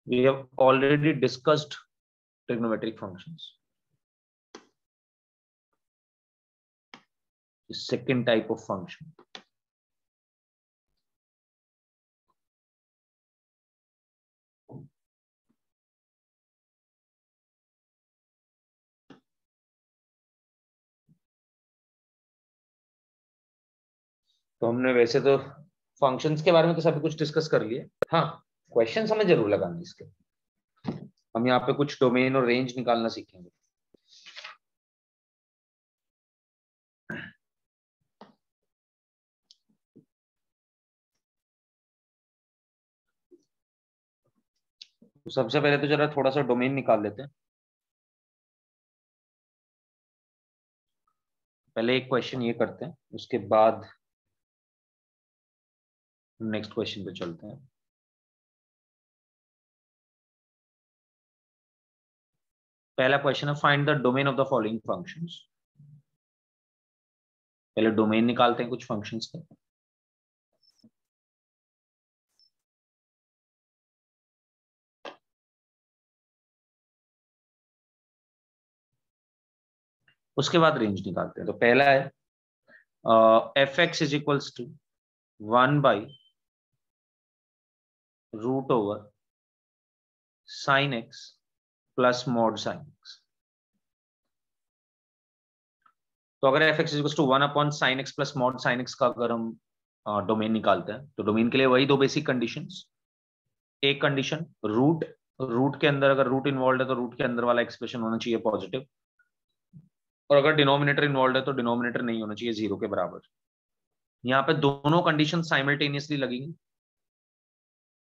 We have already discussed trigonometric functions. The second type of function. तो हमने वैसे तो फंक्शंस के बारे में तो सभी कुछ डिस्कस कर लिया। हाँ, क्वेश्चन हमें जरूर लगाने इसके। हम यहाँ पे कुछ डोमेन और रेंज निकालना सीखेंगे। तो सबसे पहले तो जरा थोड़ा सा डोमेन निकाल लेते हैं। पहले एक क्वेश्चन ये करते हैं, उसके बाद नेक्स्ट क्वेश्चन पे चलते हैं। पहला क्वेश्चन है find the domain of the following functions. पहले डोमेन निकालते हैं कुछ फंक्शंस का। उसके बाद रेंज निकालते हैं। तो पहला है f x is equals to 1/√over sin x plus mod sin x। तो अगर f x is equals to 1/sin x plus mod sin x का अगर हम डोमेन निकालते हैं, तो डोमेन के लिए वही दो बेसिक कंडीशंस। एक कंडीशन रूट के अंदर अगर रूट इन्वॉल्व है तो रूट के अंदर वाला एक्सप्रेशन होना चाहिए पॉजिटिव, और अगर डिनोमिनेटर इन्वॉल्व है तो डिनोमिनेटर नहीं होना चाहिए 0 के बराबर। यहाँ पे दोनों कंडीशन साइमल्टेनियसली लगेंगी,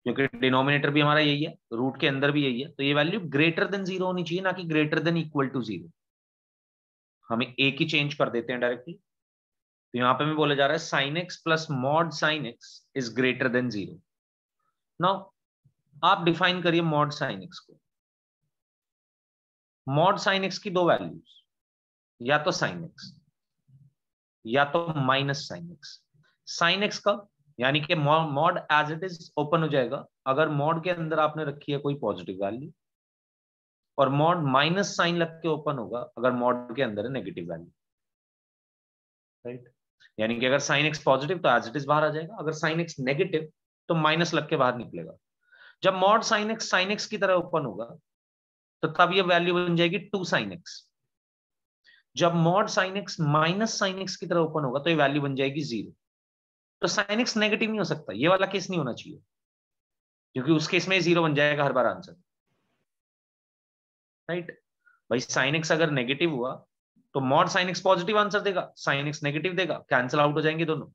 क्योंकि डिनोमिनेटर भी हमारा यही है, रूट के अंदर भी यही है। तो ये वैल्यू ग्रेटर देन 0 होनी चाहिए, ना कि ग्रेटर देन इक्वल टू 0। हमें एक ही चेंज कर देते हैं डायरेक्टली। तो यहाँ पे हमें बोला जा रहा है sin x plus mod sin x is greater than 0। Now आप डिफाइन करिए mod sin x को। mod sin x की दो वैल्यूज, या तो sin x या तो minus sin x। sin x का यानी कि mod as it is open हो जाएगा अगर मॉड के अंदर आपने रखी है कोई पॉजिटिव वैल्यू, और मॉड माइनस साइन लग के ओपन होगा अगर मॉड के अंदर है नेगेटिव वैल्यू। राइट, यानी कि अगर sin x पॉजिटिव तो एज इट इज बाहर आ जाएगा, अगर sin x नेगेटिव तो माइनस लग के बाहर निकलेगा। जब मॉड sin x की तरह ओपन होगा तो तब ये वैल्यू बन जाएगी 2 sin x। जब mod sin x minus sin x की तरह ओपन होगा तो ये वैल्यू बन जाएगी 0। तो sin x नेगेटिव नहीं हो सकता, ये वाला केस नहीं होना चाहिए, क्योंकि उस केस में 0 बन जाएगा हर बार आंसर। राइट भाई, sin x अगर नेगेटिव हुआ तो mod sin x positive answer देगा, sin x नेगेटिव देगा, कैंसिल आउट हो जाएंगे दोनों।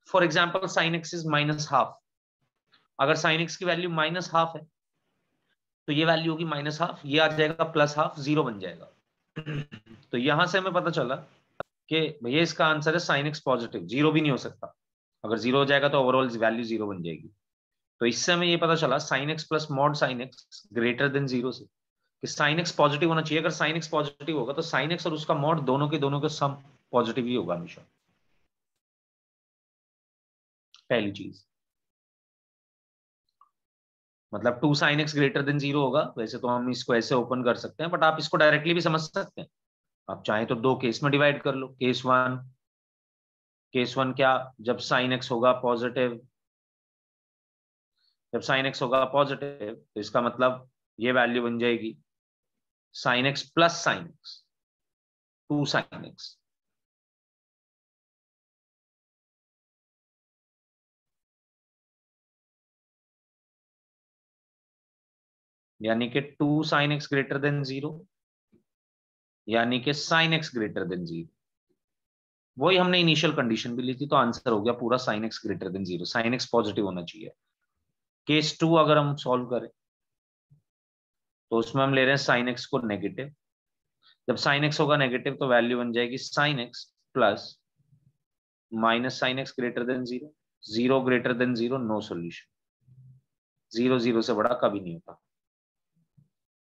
For example sin x is -12। अगर sin x की वैल्यू -12 है तो ये वैल्यू होगी -12, ये आ जाएगा +12, 0 बन जाएगा। तो यहां से हमें पता चला कि भैया इसका आंसर है sin x पॉजिटिव, 0 भी नहीं हो सकता। अगर 0 हो जाएगा तो ओवरऑल वैल्यू 0 बन जाएगी। तो इससे हमें ये पता चला sin x plus mod sin x greater than 0 से कि sin x पॉजिटिव होना चाहिए। अगर sin x पॉजिटिव होगा तो sin x और उसका mod दोनों के सम पॉजिटिव ही होगा हमेशा। पहली चीज मतलब 2 sin x ग्रेटर देन 0 होगा। वैसे तो हम इसको ऐसे ओपन कर सकते हैं, बट आप इसको डायरेक्टली भी समझ सकते हैं। आप चाहें तो दो केस में डिवाइड कर लो। केस वन क्या, जब sin x होगा पॉजिटिव, जब sin x होगा पॉजिटिव तो इसका मतलब ये वैल्यू बन जाएगी sin x plus sin x, 2 sin x। यानी कि 2 sin x ग्रेटर देन 0, यानी कि sin x ग्रेटर देन 0। वही हमने इनिशियल कंडीशन भी ली थी, तो आंसर हो गया पूरा sin x greater than 0। sin x positive होना चाहिए। केस 2 अगर हम सॉल्व करें तो उसमें हम ले रहे हैं sin x को नेगेटिव। जब sin x होगा नेगेटिव तो वैल्यू बन जाएगी sin x plus minus sin x greater than 0। 0 greater than 0 no solution. 0 0 से बड़ा कभी नहीं होता।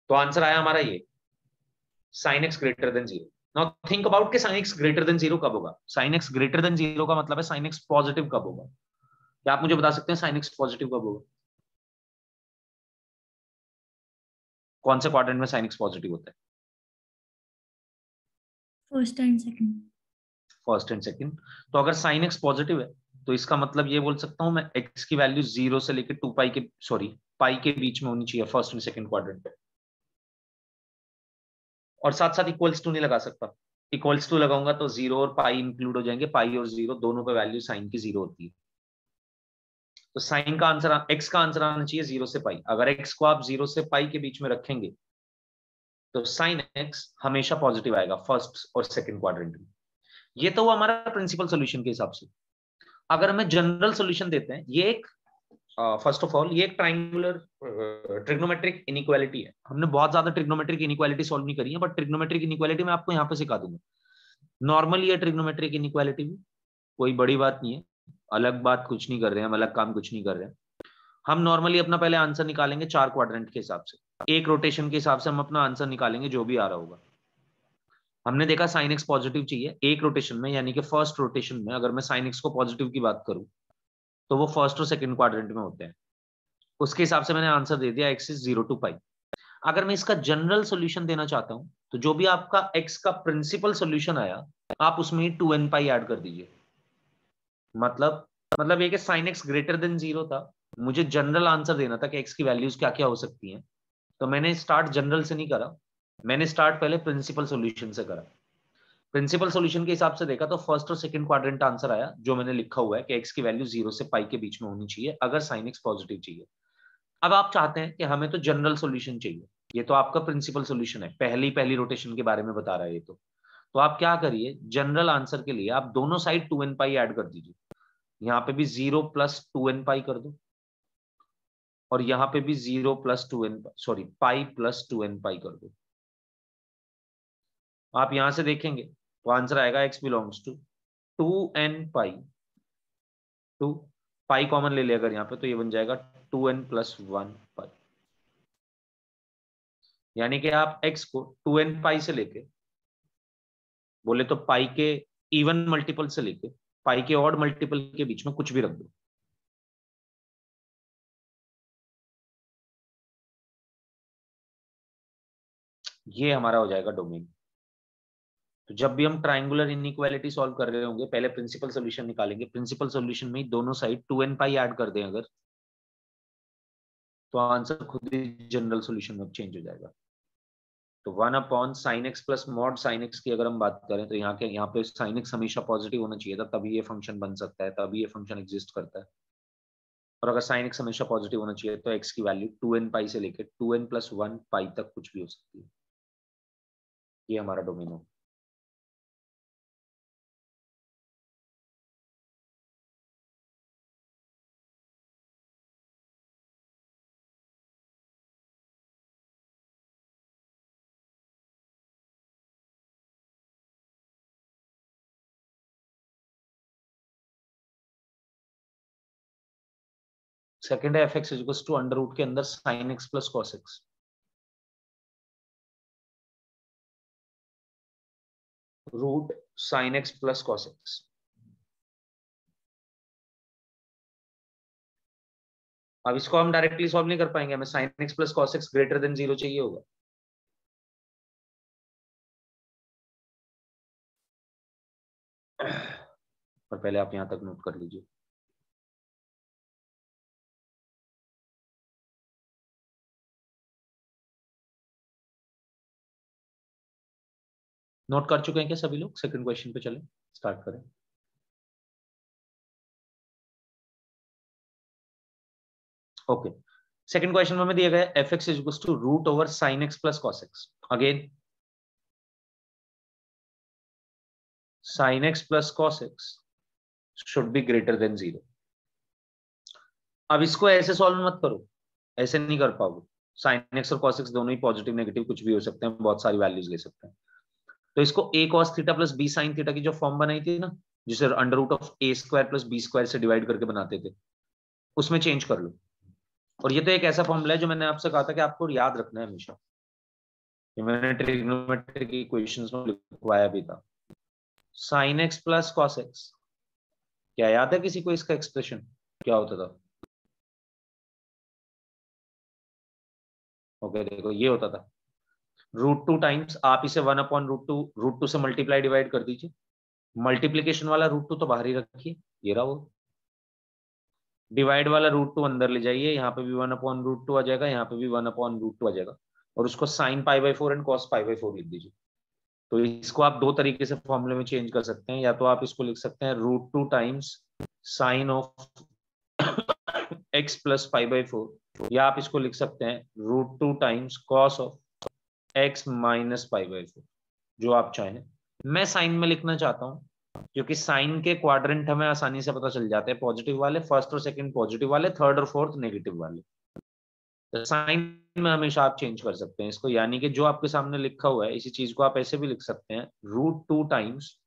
तो आंसर आया हमारा ये sin x greater than 0। Now think about कि sin x ग्रेटर देन 0 कब होगा। sin x ग्रेटर देन 0 का मतलब है sin x पॉजिटिव कब होगा। क्या आप मुझे बता सकते हैं sin x पॉजिटिव कब होगा? कौन से क्वाड्रेंट में साइन एक्स पॉजिटिव होता है? First and second. First and second. तो अगर साइन एक्स पॉजिटिव है तो इसका मतलब ये बोल सकता हूं मैं एक्स की वैल्यू 0 से लेकर 2 पाई के पाई के बीच में होनी चाहिए फर्स्ट एंड सेकंड क्वाड्रेंट पे। और साथ साथ इक्वल्स टू नहीं लगा सकता, इक्वल्स टू लगाऊंगा तो 0 और पाई इंक्लूड हो जाएंगे, पाई और 0 दोनों पे वैल्यू साइन की 0 होती है। तो साइन का आंसर, एक्स का आंसर आना चाहिए 0 से पाई। अगर एक्स को आप 0 से पाई के बीच में रखेंगे तो साइन एक्स हमेशा पॉजिटिव आएगा फर्स्ट और सेकंड क्वाड्रेंट में। ये तो वो हमारा प्रिंसिपल सोल्यूशन के हिसाब से। अगर हमें जनरल सोल्यूशन देते हैं, ये एक फर्स्ट ऑफ ऑल ये एक ट्राइंगुलर ट्रिग्नोमेट्रिक इनइक्वालिटी है। हमने बहुत ज्यादा ट्रिग्नोमेट्रिक इनइक्वालिटी सॉल्व नहीं करी है, बट ट्रिग्नोमेट्रिक इनइक्वालिटी मैं आपको यहाँ पे सिखा दूंगा। नॉर्मली ये ट्रिग्नोमेट्रिक इनइक्वालिटी भी कोई बड़ी बात नहीं है, अलग बात कुछ नहीं कर रहे हैं हम, अलग काम कुछ नहीं कर रहे हैं। हम नॉर्मली अपना पहले आंसर निकालेंगे 4 क्वाड्रेंट के हिसाब से, एक रोटेशन के हिसाब से हम अपना आंसर निकालेंगे जो भी आ रहा होगा। हमने देखा साइन एक्स पॉजिटिव चाहिए एक रोटेशन में, यानी कि फर्स्ट रोटेशन में अगर मैं साइन एक्स को पॉजिटिव की बात करूं तो वो फर्स्ट और सेकंड क्वाड्रेंट में होते हैं। उसके हिसाब से मैंने आंसर दे दिया एक्स इज 0 to पाई। अगर मैं इसका जनरल सॉल्यूशन देना चाहता हूं तो जो भी आपका एक्स का प्रिंसिपल सॉल्यूशन आया आप उसमें 2n पाई ऐड कर दीजिए। मतलब ये कि साइन एक्स ग्रेटर देन 0 था, मुझे जनरल आंसर देना था कि एक्स की वैल्यूज क्या क्या हो सकती हैं। तो मैंने स्टार्ट जनरल से नहीं करा, मैंने स्टार्ट पहले प्रिंसिपल सॉल्यूशन से करा। प्रिंसिपल सॉल्यूशन के हिसाब से देखा तो फर्स्ट और सेकंड क्वाड्रेंट आंसर आया जो मैंने लिखा हुआ है कि एक्स की वैल्यू 0 से पाई के बीच में होनी चाहिए अगर साइन एक्स पॉजिटिव चाहिए। अब आप चाहते हैं कि हमें तो जनरल सॉल्यूशन चाहिए, ये तो आपका प्रिंसिपल सॉल्यूशन है, पहली रोटेशन के बारे में बता रहा है ये तो आप क्या करिए, जनरल आंसर के लिए आप दोनों साइड 2n पाई ऐड कर दीजिए। यहाँ पे भी 0 प्लस 2n पाई कर दो और यहाँ पे भी 0 plus 2n pi plus 2n पाई कर दो। आप यहां से देखेंगे तो आंसर आएगा x belongs to 2n pi, 2 pi common ले ले अगर यहाँ पे तो ये बन जाएगा 2n प्लस 1 पाई। यानी कि आप x को 2n पाई से लेके, बोले तो पाई के इवन मल्टीपल से लेके पाई के ऑड मल्टीपल के बीच में कुछ भी रख दो। ये हमारा हो जाएगा डोमेन। तो जब भी हम ट्राइंगुलर इनइक्वालिटी सॉल्व कर रहे होंगे पहले प्रिंसिपल सॉल्यूशन निकालेंगे, प्रिंसिपल सॉल्यूशन में ही दोनों साइड 2n पाई ऐड कर दें अगर, तो आंसर खुद ही जनरल सॉल्यूशन में चेंज हो जाएगा। तो 1 upon sine x plus mod sine x की अगर हम बात करें तो यहाँ पे साइन एक्स हमेशा पॉजिटिव होना चाहिए था, तभी ये फंक्शन बन सकता है, तभी ये फंक्शन एग्जिस्ट करता है। और अगर साइन एक्स हमेशा पॉजिटिव होना चाहिए तो एक्स की वैल्यू 2n पाई से लेकर 2n प्लस 1 पाई तक कुछ भी हो सकती है। ये हमारा डोमेन हो। सेकंड है f x equals to under root के अंदर sine x plus cos x. Root sine x plus cos x. अब इसको हम डायरेक्टली सॉल्व नहीं कर पाएंगे, हमें sine x plus cos x greater than 0 चाहिए होगा। और पहले आप यहां तक नोट कर लीजिए। नोट कर चुके हैं क्या सभी लोग? सेकंड क्वेश्चन पे चलें, स्टार्ट करें। ओके, सेकंड क्वेश्चन में हमें दिया गया f x is to root over sine x plus cos x. Again sine x plus cos x should be greater than 0। अब इसको ऐसे सॉल्व मत करो, ऐसे नहीं कर पाओगे। साइन एक्स और कॉस एक्स दोनों ही पॉजिटिव नेगेटिव कुछ भी हो सकते हैं, बहुत सारी वैल्यूज ले सकते हैं। तो इसको a cos theta plus b sine theta की जो फॉर्म बनाई थी ना, जिसे under root of a square plus B square से डिवाइड करके बनाते थे, उसमें चेंज कर लो। और ये तो एक ऐसा फॉर्मूला है जो मैंने आपसे कहा था कि आपको याद रखना है हमेशा, ये मैंने ट्रिग्नोमेट्रिक इक्वेशंस में लिखवाया भी था। Sign x plus cos x, क्या याद है किसी को इसका एक्सप्रेशन क्या होता था? ओके देखो ये होता था √2 टाइम्स, आप इसे 1/√2 से मल्टीप्लाई डिवाइड कर दीजिए, मल्टीप्लीकेशन वाला √2 तो बाहर ही रखिए, ये रहा वो, डिवाइड वाला √2 अंदर ले जाइए, यहाँ पे भी 1/√2 आ जाएगा, यहाँ पे भी 1/√2 आ जाएगा, और उसको sin π/4 एंड cos π/4 लिख दीजिए। तो इसको आप दो तरीके से फॉर्मूले में चेंज कर सकते हैं, या तो आप इसको लिख सकते हैं √2 times sine of x plus π/4, या आप इसको लिख सकते हैं √2 times cos of x minus π/4, जो आप चाहें। मैं साइन में लिखना चाहता हूं क्योंकि साइन के क्वाड्रेंट हमें आसानी से पता चल जाते हैं, पॉजिटिव वाले फर्स्ट और सेकंड पॉजिटिव वाले, थर्ड और फोर्थ नेगेटिव वाले। तो साइन में हमेशा आप चेंज कर सकते हैं इसको, यानी कि जो आपके सामने लिखा हुआ है इसी चीज को आप ऐसे भी लिख सकते हैं √2 times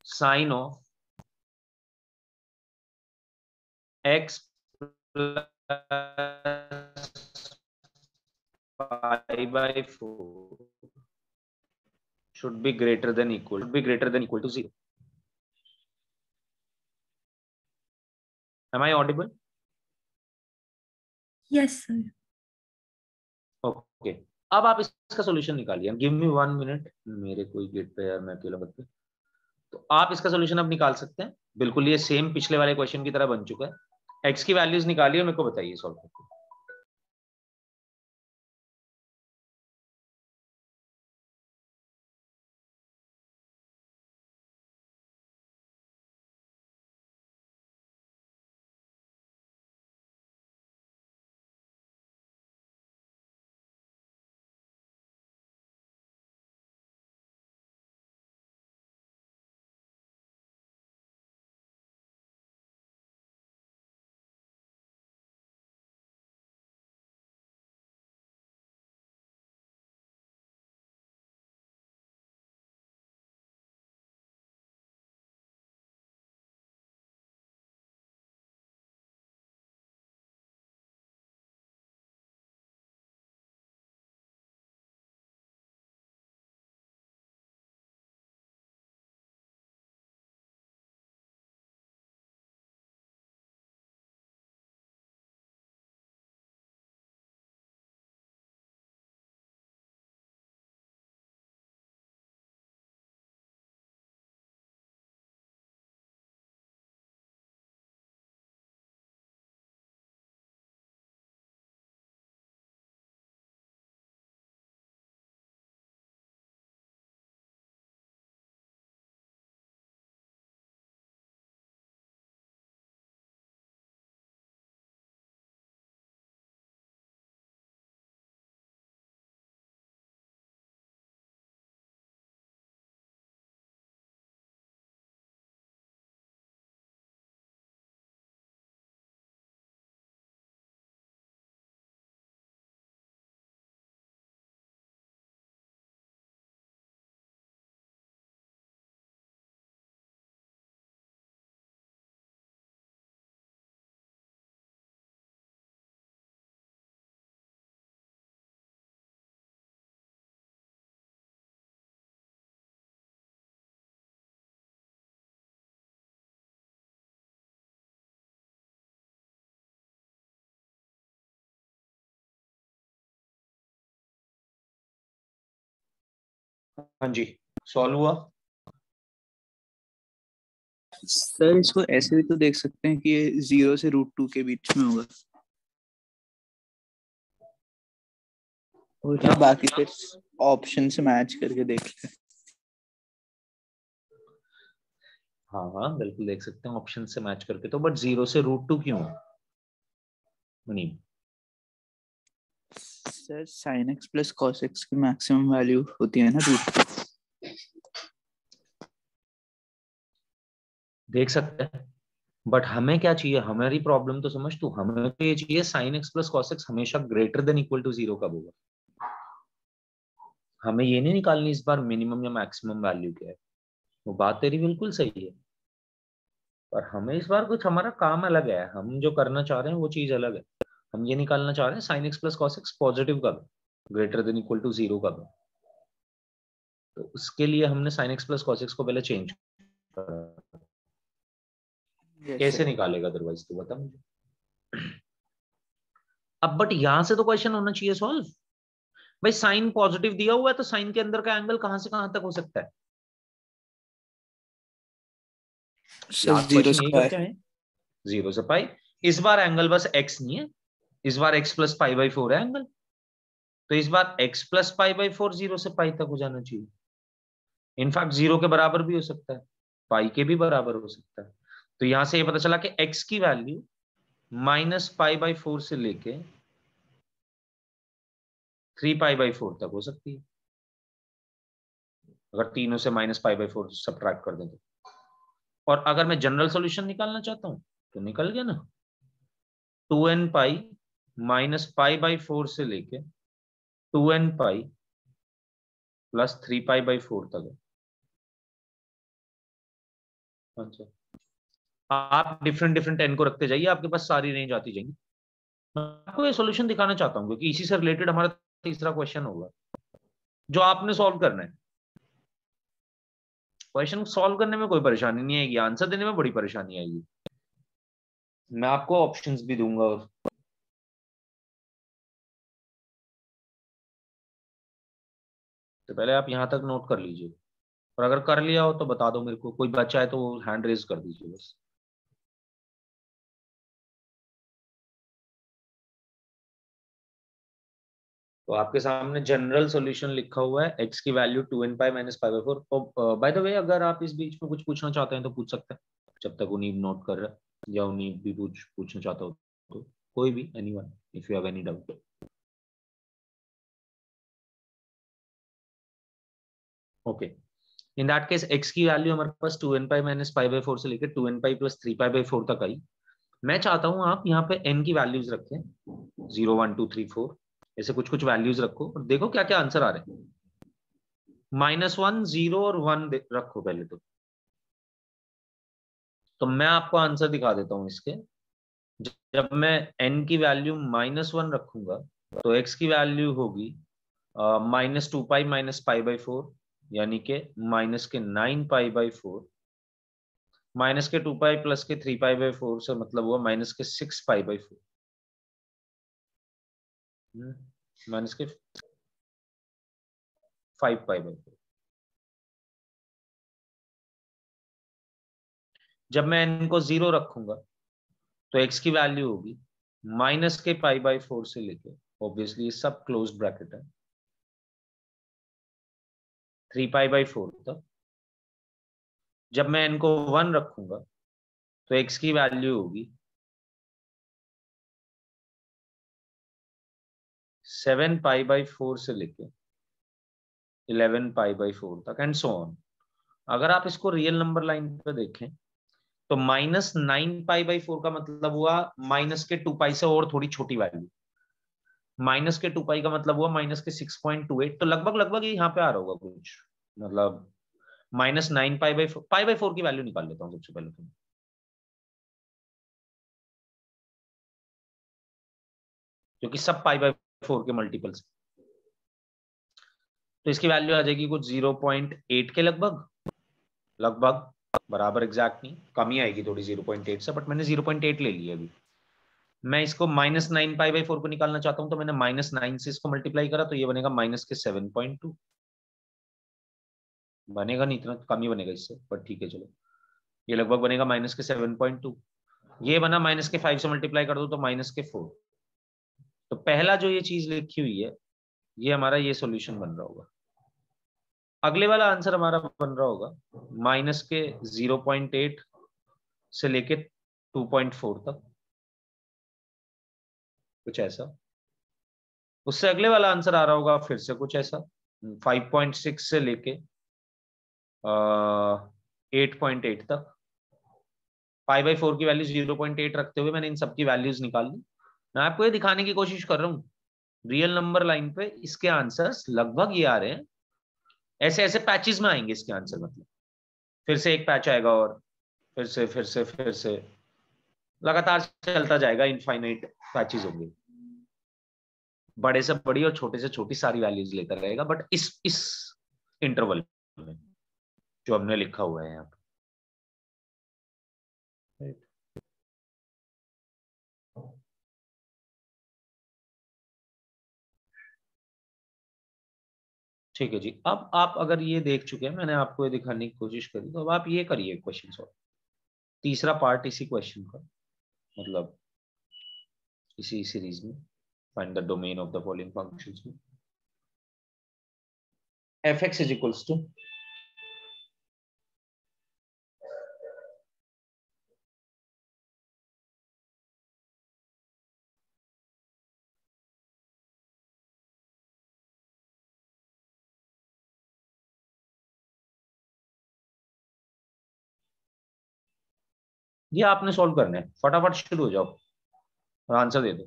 sine of x plus π/4 should be greater than equal to 0. Am I audible? Yes, sir. Okay अब आप इसका सॉल्यूशन निकालिए, गिव मी 1 मिनट, मेरे कोई गेट पे यार, मैं अकेला बच्चा। तो आप इसका सॉल्यूशन अब निकाल सकते हैं, बिल्कुल ये सेम पिछले वाले क्वेश्चन की तरह बन चुका है। एक्स की वैल्यूज निकालिए, मेरे को बताइए सॉल्व करके। हाँ जी, सॉल्व हुआ। सर इसको ऐसे भी तो देख सकते हैं कि ये 0 से √2 के बीच में होगा, और फिर बाकी फिर ऑप्शन से मैच करके देख लें। हाँ हाँ बिल्कुल देख सकते हैं ऑप्शन से मैच करके तो, बट 0 से √2 क्यों नहीं? Sir sin x plus cos x की मैक्सिमम वैल्यू होती है ना √2। देख सकते हैं, बट हमें क्या चाहिए, हमारी प्रॉब्लम तो समझ तू, हमें तो ये चाहिए sin x plus cos x हमेशा ग्रेटर देन इक्वल टू 0 कब होगा। हमें ये नहीं निकालनी इस बार मिनिमम या मैक्सिमम वैल्यू क्या है, वो बात तेरी बिल्कुल सही है, पर हमें इस बार कुछ हमारा काम अलग है, हम जो करना चाह रहे हैं वो चीज अलग है। हम ये निकालना चाह रहे हैं sin x plus cos x positive कब है, ग्रेटर देन इक्वल टू 0 कब है। तो उसके लिए हमने sin x plus cos x को पहले चेंज करा। कैसे निकालेगा अदरवाइज तो बता मुझे। अब बट यहां से तो क्वेश्चन होना चाहिए सॉल्व, भाई साइन पॉजिटिव दिया हुआ है तो साइन के अंदर का एंगल कहां से कहां तक हो सकता है? लास्ट जीरो क्वेश्चन से यही पाई। करके आए, 0 से पाई। इस बार एंगल बस x नहीं है, इस बार x प्लस पाई बाई 4 है एंगल, तो इस बार x प्लस पाई बाई 4 0 से पाई तक हो जाना चाहिए। इनफैक्ट 0 के बराबर भी हो सकता है, पाई के भी बराबर हो सकता है। तो यहां से ये पता चला कि x की वैल्यू माइनस पाई बाई 4 से लेके 3 पाई बाई 4 तक हो सकती है, अगर तीनों से माइनस पाई बाई 4 सब्ट्रैक्ट कर दें तो। और अगर मैं जनरल सॉल्यूशन निकालना चाहता हूं तो निकल गया ना, 2n pi minus pi by 4 से लेके 2n pi plus 3 pi by 4 तक है। अच्छा, आप डिफरेंट डिफरेंट n को रखते जाइए, आपके पास सारी रेंज आती जाएंगी। मैं आपको ये सॉल्यूशन दिखाना चाहता हूं क्योंकि इसी से रिलेटेड हमारा तीसरा क्वेश्चन होगा जो आपने सॉल्व करना है। क्वेश्चन सॉल्व करने में कोई परेशानी नहीं आएगी, आंसर देने में बड़ी परेशानी आएगी। मैं आपको ऑप्शंस भी दूंगा। और तो पहले आप यहां तक नोट कर लीजिए, और अगर कर लिया हो तो बता दो मेरे को, कोई बच्चा है तो हैंड रेज कर दीजिए बस। तो आपके सामने जनरल सॉल्यूशन लिखा हुआ है, x की value 2n pi minus pi by 4। तो बाय द वे अगर आप इस बीच में कुछ पूछना चाहते हैं तो पूछ सकते हैं, जब तक उन्हीं नोट कर रहा है, या उन्हीं भी पूछना चाहता हो तो कोई भी, anyone, if you have any doubt. Okay, in that case x की वैल्यू हमारे पास 2n pi minus pi by 4 से लेकर 2n pi plus 3 pi by 4 तक आई। मैं चाहता हूं आप यहाँ पे n की वैल्यूज रखें, 0 1 2 3 4, ऐसे कुछ कुछ वैल्यूज रखो और देखो क्या क्या आंसर आ रहे हैं। -1 0 और 1 रखो पहले तो मैं आपको आंसर दिखा देता हूं इसके। जब मैं n की वैल्यू -1 रखूंगा तो x की वैल्यू होगी -2 पाई माइनस पाई बाई 4, यानी के माइनस के 9 पाई बाई 4, माइनस के 2 पाई प्लस के 3 पाई बाई 4 से मतलब हुआ माइनस के 6 पाई बाई 4, माइनस के 5 पाई बाई 4। जब मैं n को 0 रखूंगा तो x की वैल्यू होगी माइनस के पाई बाई 4 से लेके, ऑब्वियसली सब क्लोज ब्रैकेट है, 3 पाई बाई 4 तक। जब मैं n को 1 रखूंगा तो x की वैल्यू होगी 7 पाई बाई 4 से लेके 11 पाई बाई 4 तक, एंड सो ऑन। अगर आप इसको रियल नंबर लाइन पे देखें तो -9 पाई बाई 4 का मतलब हुआ माइनस के 2 पाई से और थोड़ी छोटी वैल्यू, माइनस के 2 पाई का मतलब हुआ माइनस के 6.28, तो लगभग लगभग ये यहाँ पे आ रहा होगा कुछ, मतलब -9 पाई बाई 4 की वैल्यू निकाल लेता हूँ सबसे पहले तो, क्योंकि सब पाई बाई 4 के मल्टीपल्स। तो इसकी वैल्यू आ जाएगी कुछ 0.8 के लगभग, लगभग बराबर, एग्जैक्ट नहीं, कम ही आएगी थोड़ी 0.8 से, बट मैंने 0.8 ले लिया अभी। मैं इसको -9 पाई बाई 4 को निकालना चाहता हूं तो मैंने -9 से इसको मल्टीप्लाई करा तो ये बनेगा माइनस के 7.2। बनेगा नहीं, इतना कम ही बनेगा इससे, पर ठीक है चलो, ये लगभग बनेगा माइनस के 7.2। ये बना माइनस के 5 से मल्टीप्लाई कर दो तो माइनस के 4। तो पहला जो ये चीज लिखी हुई है ये हमारा ये सॉल्यूशन बन रहा होगा। अगले वाला आंसर हमारा बन रहा होगा माइनस के 0.8 से लेके 2.4 तक, कुछ ऐसा। उससे अगले वाला आंसर आ रहा होगा फिर से कुछ ऐसा, 5.6 से लेके 8.8 तक। पाई बाई 4 की वैल्यू 0.8 रखते हुए मैंने इन सबकी वैल्यूज निकाल ली। मैं आपको ये दिखाने की कोशिश कर रहा हूँ रियल नंबर लाइन पे इसके आंसर्स लगभग ये आ रहे हैं, ऐसे ऐसे पैचेस में आएंगे इसके आंसर, मतलब फिर से एक पैच आएगा और फिर से लगातार चलता जाएगा, इनफाइनाइट पैचेस होंगे, बड़े से बड़ी और छोटे से छोटी सारी वैल्यूज लेता रहेगा, बट इस इंटरवल में जो हमने लिखा हुआ है यहाँ पे। ठीक है जी। अब आप अगर ये देख चुके हैं, मैंने आपको ये दिखाने की कोशिश करी, तो अब आप ये करिए क्वेश्चन सॉल्व। तीसरा पार्ट इसी क्वेश्चन का, मतलब इसी सीरीज में, find the domain of the following functions में। fx इज इक्वल्स टू ये आपने सॉल्व करना है, फटाफट शुरू हो जाओ और आंसर दे दो।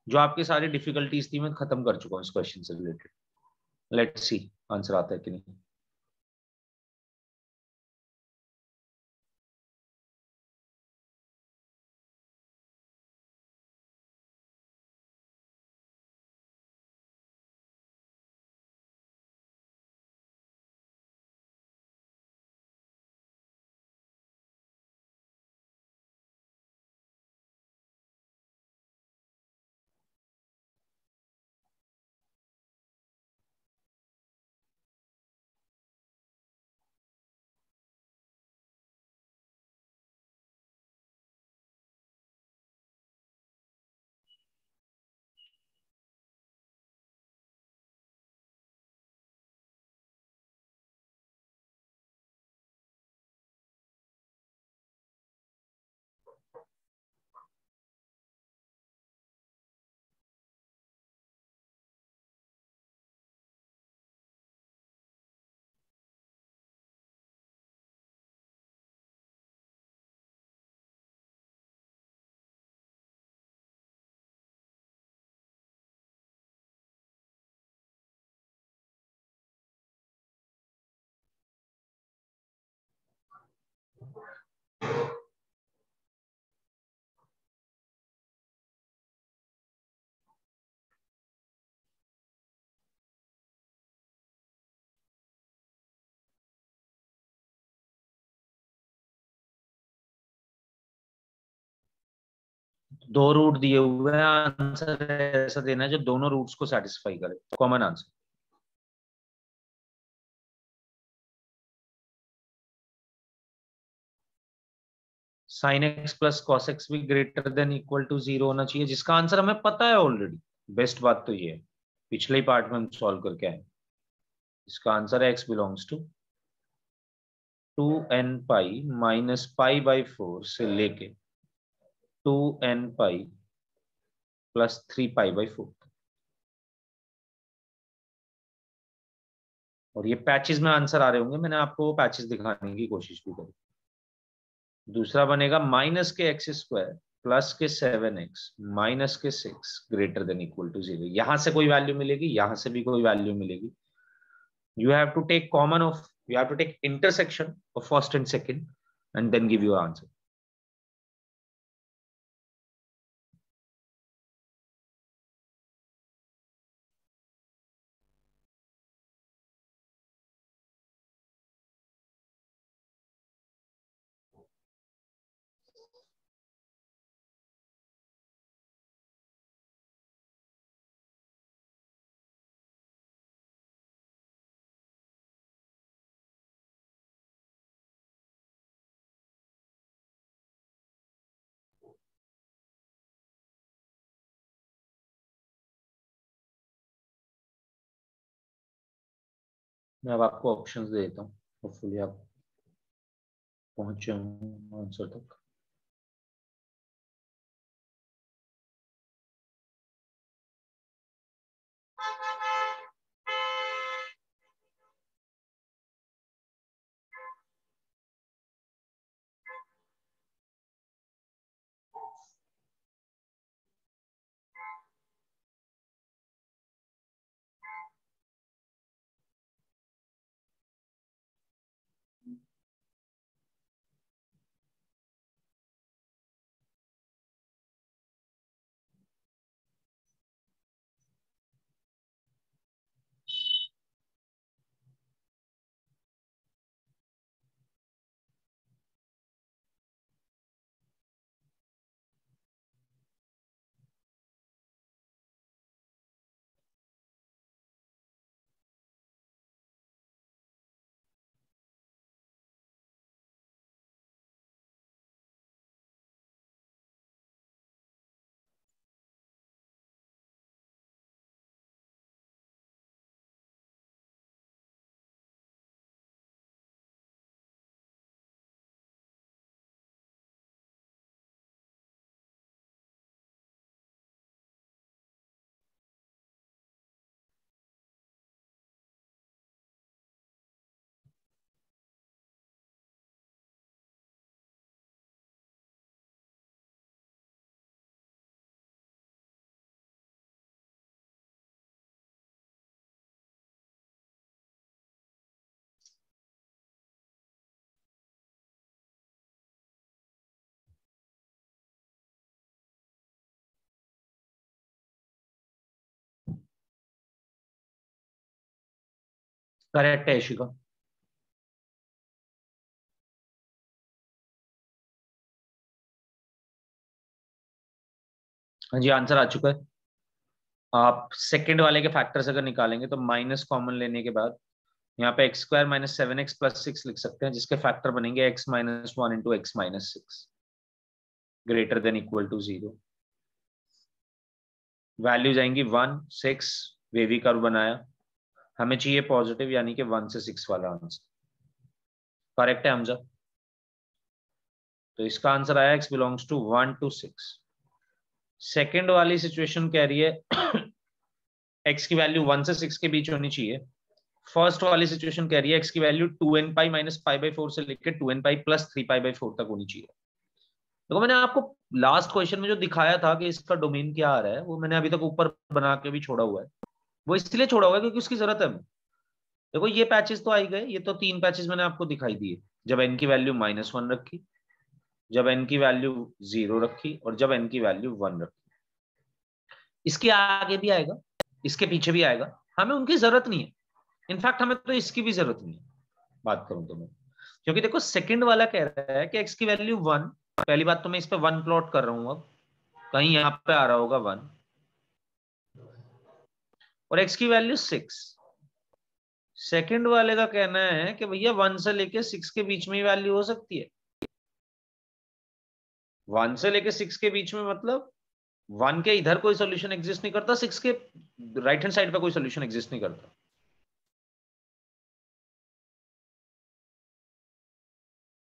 जो आपकी सारी डिफिकल्टीज थी मैं खत्म कर चुका हूँ इस क्वेश्चन से रिलेटेड। लेट्स सी आंसर आता है कि नहीं। दो रूट दिए हुए हैं, आंसर ऐसा देना है जो दोनों रूट्स को सेटिस्फाई करे, common answer. Sign x plus cos x भी ग्रेटर देन इक्वल टू 0 होना चाहिए, जिसका आंसर हमें पता है ऑलरेडी। बेस्ट बात तो ये है, पिछले ही पार्ट में हम सॉल्व करके आए। इसका आंसर है x belongs to 2n pi minus pi by 4 से लेके 2n pi plus 3 pi by 4। और ये पैचेस में आंसर आ रहे होंगे, मैंने आपको वो पैचेस दिखाने की कोशिश भी करी। दूसरा बनेगा माइनस के एक्स स्क्वायर प्लस के 7x माइनस के 6 ग्रेटर देन इक्वल टू 0। यहां से कोई वैल्यू मिलेगी, यहां से भी कोई वैल्यू मिलेगी। You have to take common of, you have to take intersection of first and second and then give your answer. मैं अब आपको ऑप्शंस दे देता हूँ, होपफुली आप पहुंचे आंसर तक। करेक्ट है इशिका। हाँ जी, आंसर आ चुका है। आप सेकंड वाले के फैक्टर्स अगर निकालेंगे तो माइनस कॉमन लेने के बाद यहाँ पे x square minus 7x plus 6 लिख सकते हैं, जिसके फैक्टर बनेंगे x minus 1 into x minus 6 greater than equal to 0। Value जाएंगी 1 6, वेवी कर्व बनाया, हमें चाहिए पॉजिटिव यानी कि 1 से 6 वाला आंसर। करेक्ट है हमजा? तो इसका आंसर आया x belongs to 1 to 6। Second वाली सिचुएशन कह रही है x की वैल्यू 1 से 6 के बीच होनी चाहिए। फर्स्ट वाली सिचुएशन कह रही है x की value 2n pi minus pi by 4 से लेकर 2n pi plus 3 pi by 4 तक होनी चाहिए। देखो मैंने आपको लास्ट क्वेश्चन में जो दिखाया था कि इसका डोमेन क्या आ रहा है, वो मैंने अभी तक ऊपर बना के भी छोड़ा हुआ है। वो इसलिए छोड़ा हुआ है क्योंकि उसकी जरूरत है हमें। देखो ये पैचेस तो आई गए, ये तो 3 पैचेस मैंने आपको दिखाई दिए। जब n की वैल्यू -1 रखी, जब n की वैल्यू 0 रखी और जब n की वैल्यू 1 रखी। इसके आगे भी आएगा, इसके पीछे भी आएगा, हमें उनकी जरूरत नहीं है। इनफैक्ट हमें तो इसकी भी जरूरत नहीं है, बात करूं तो मैं। क्योंकि देखो सेकंड वाला कह रहा है कि x की वैल्यू 1, पहली बात तो मैं इस पे 1 प्लॉट कर रहा हूं, अब कहीं यहां पे आ रहा होगा 1, और x की वैल्यू 6। सेकंड वाले का कहना है कि भैया 1 से लेके 6 के बीच में ही वैल्यू हो सकती है। 1 से लेके 6 के बीच में मतलब 1 के इधर कोई सोल्यूशन एग्जिस्ट नहीं करता, 6 के राइट हैंड साइड पे कोई सोल्यूशन एग्जिस्ट नहीं करता।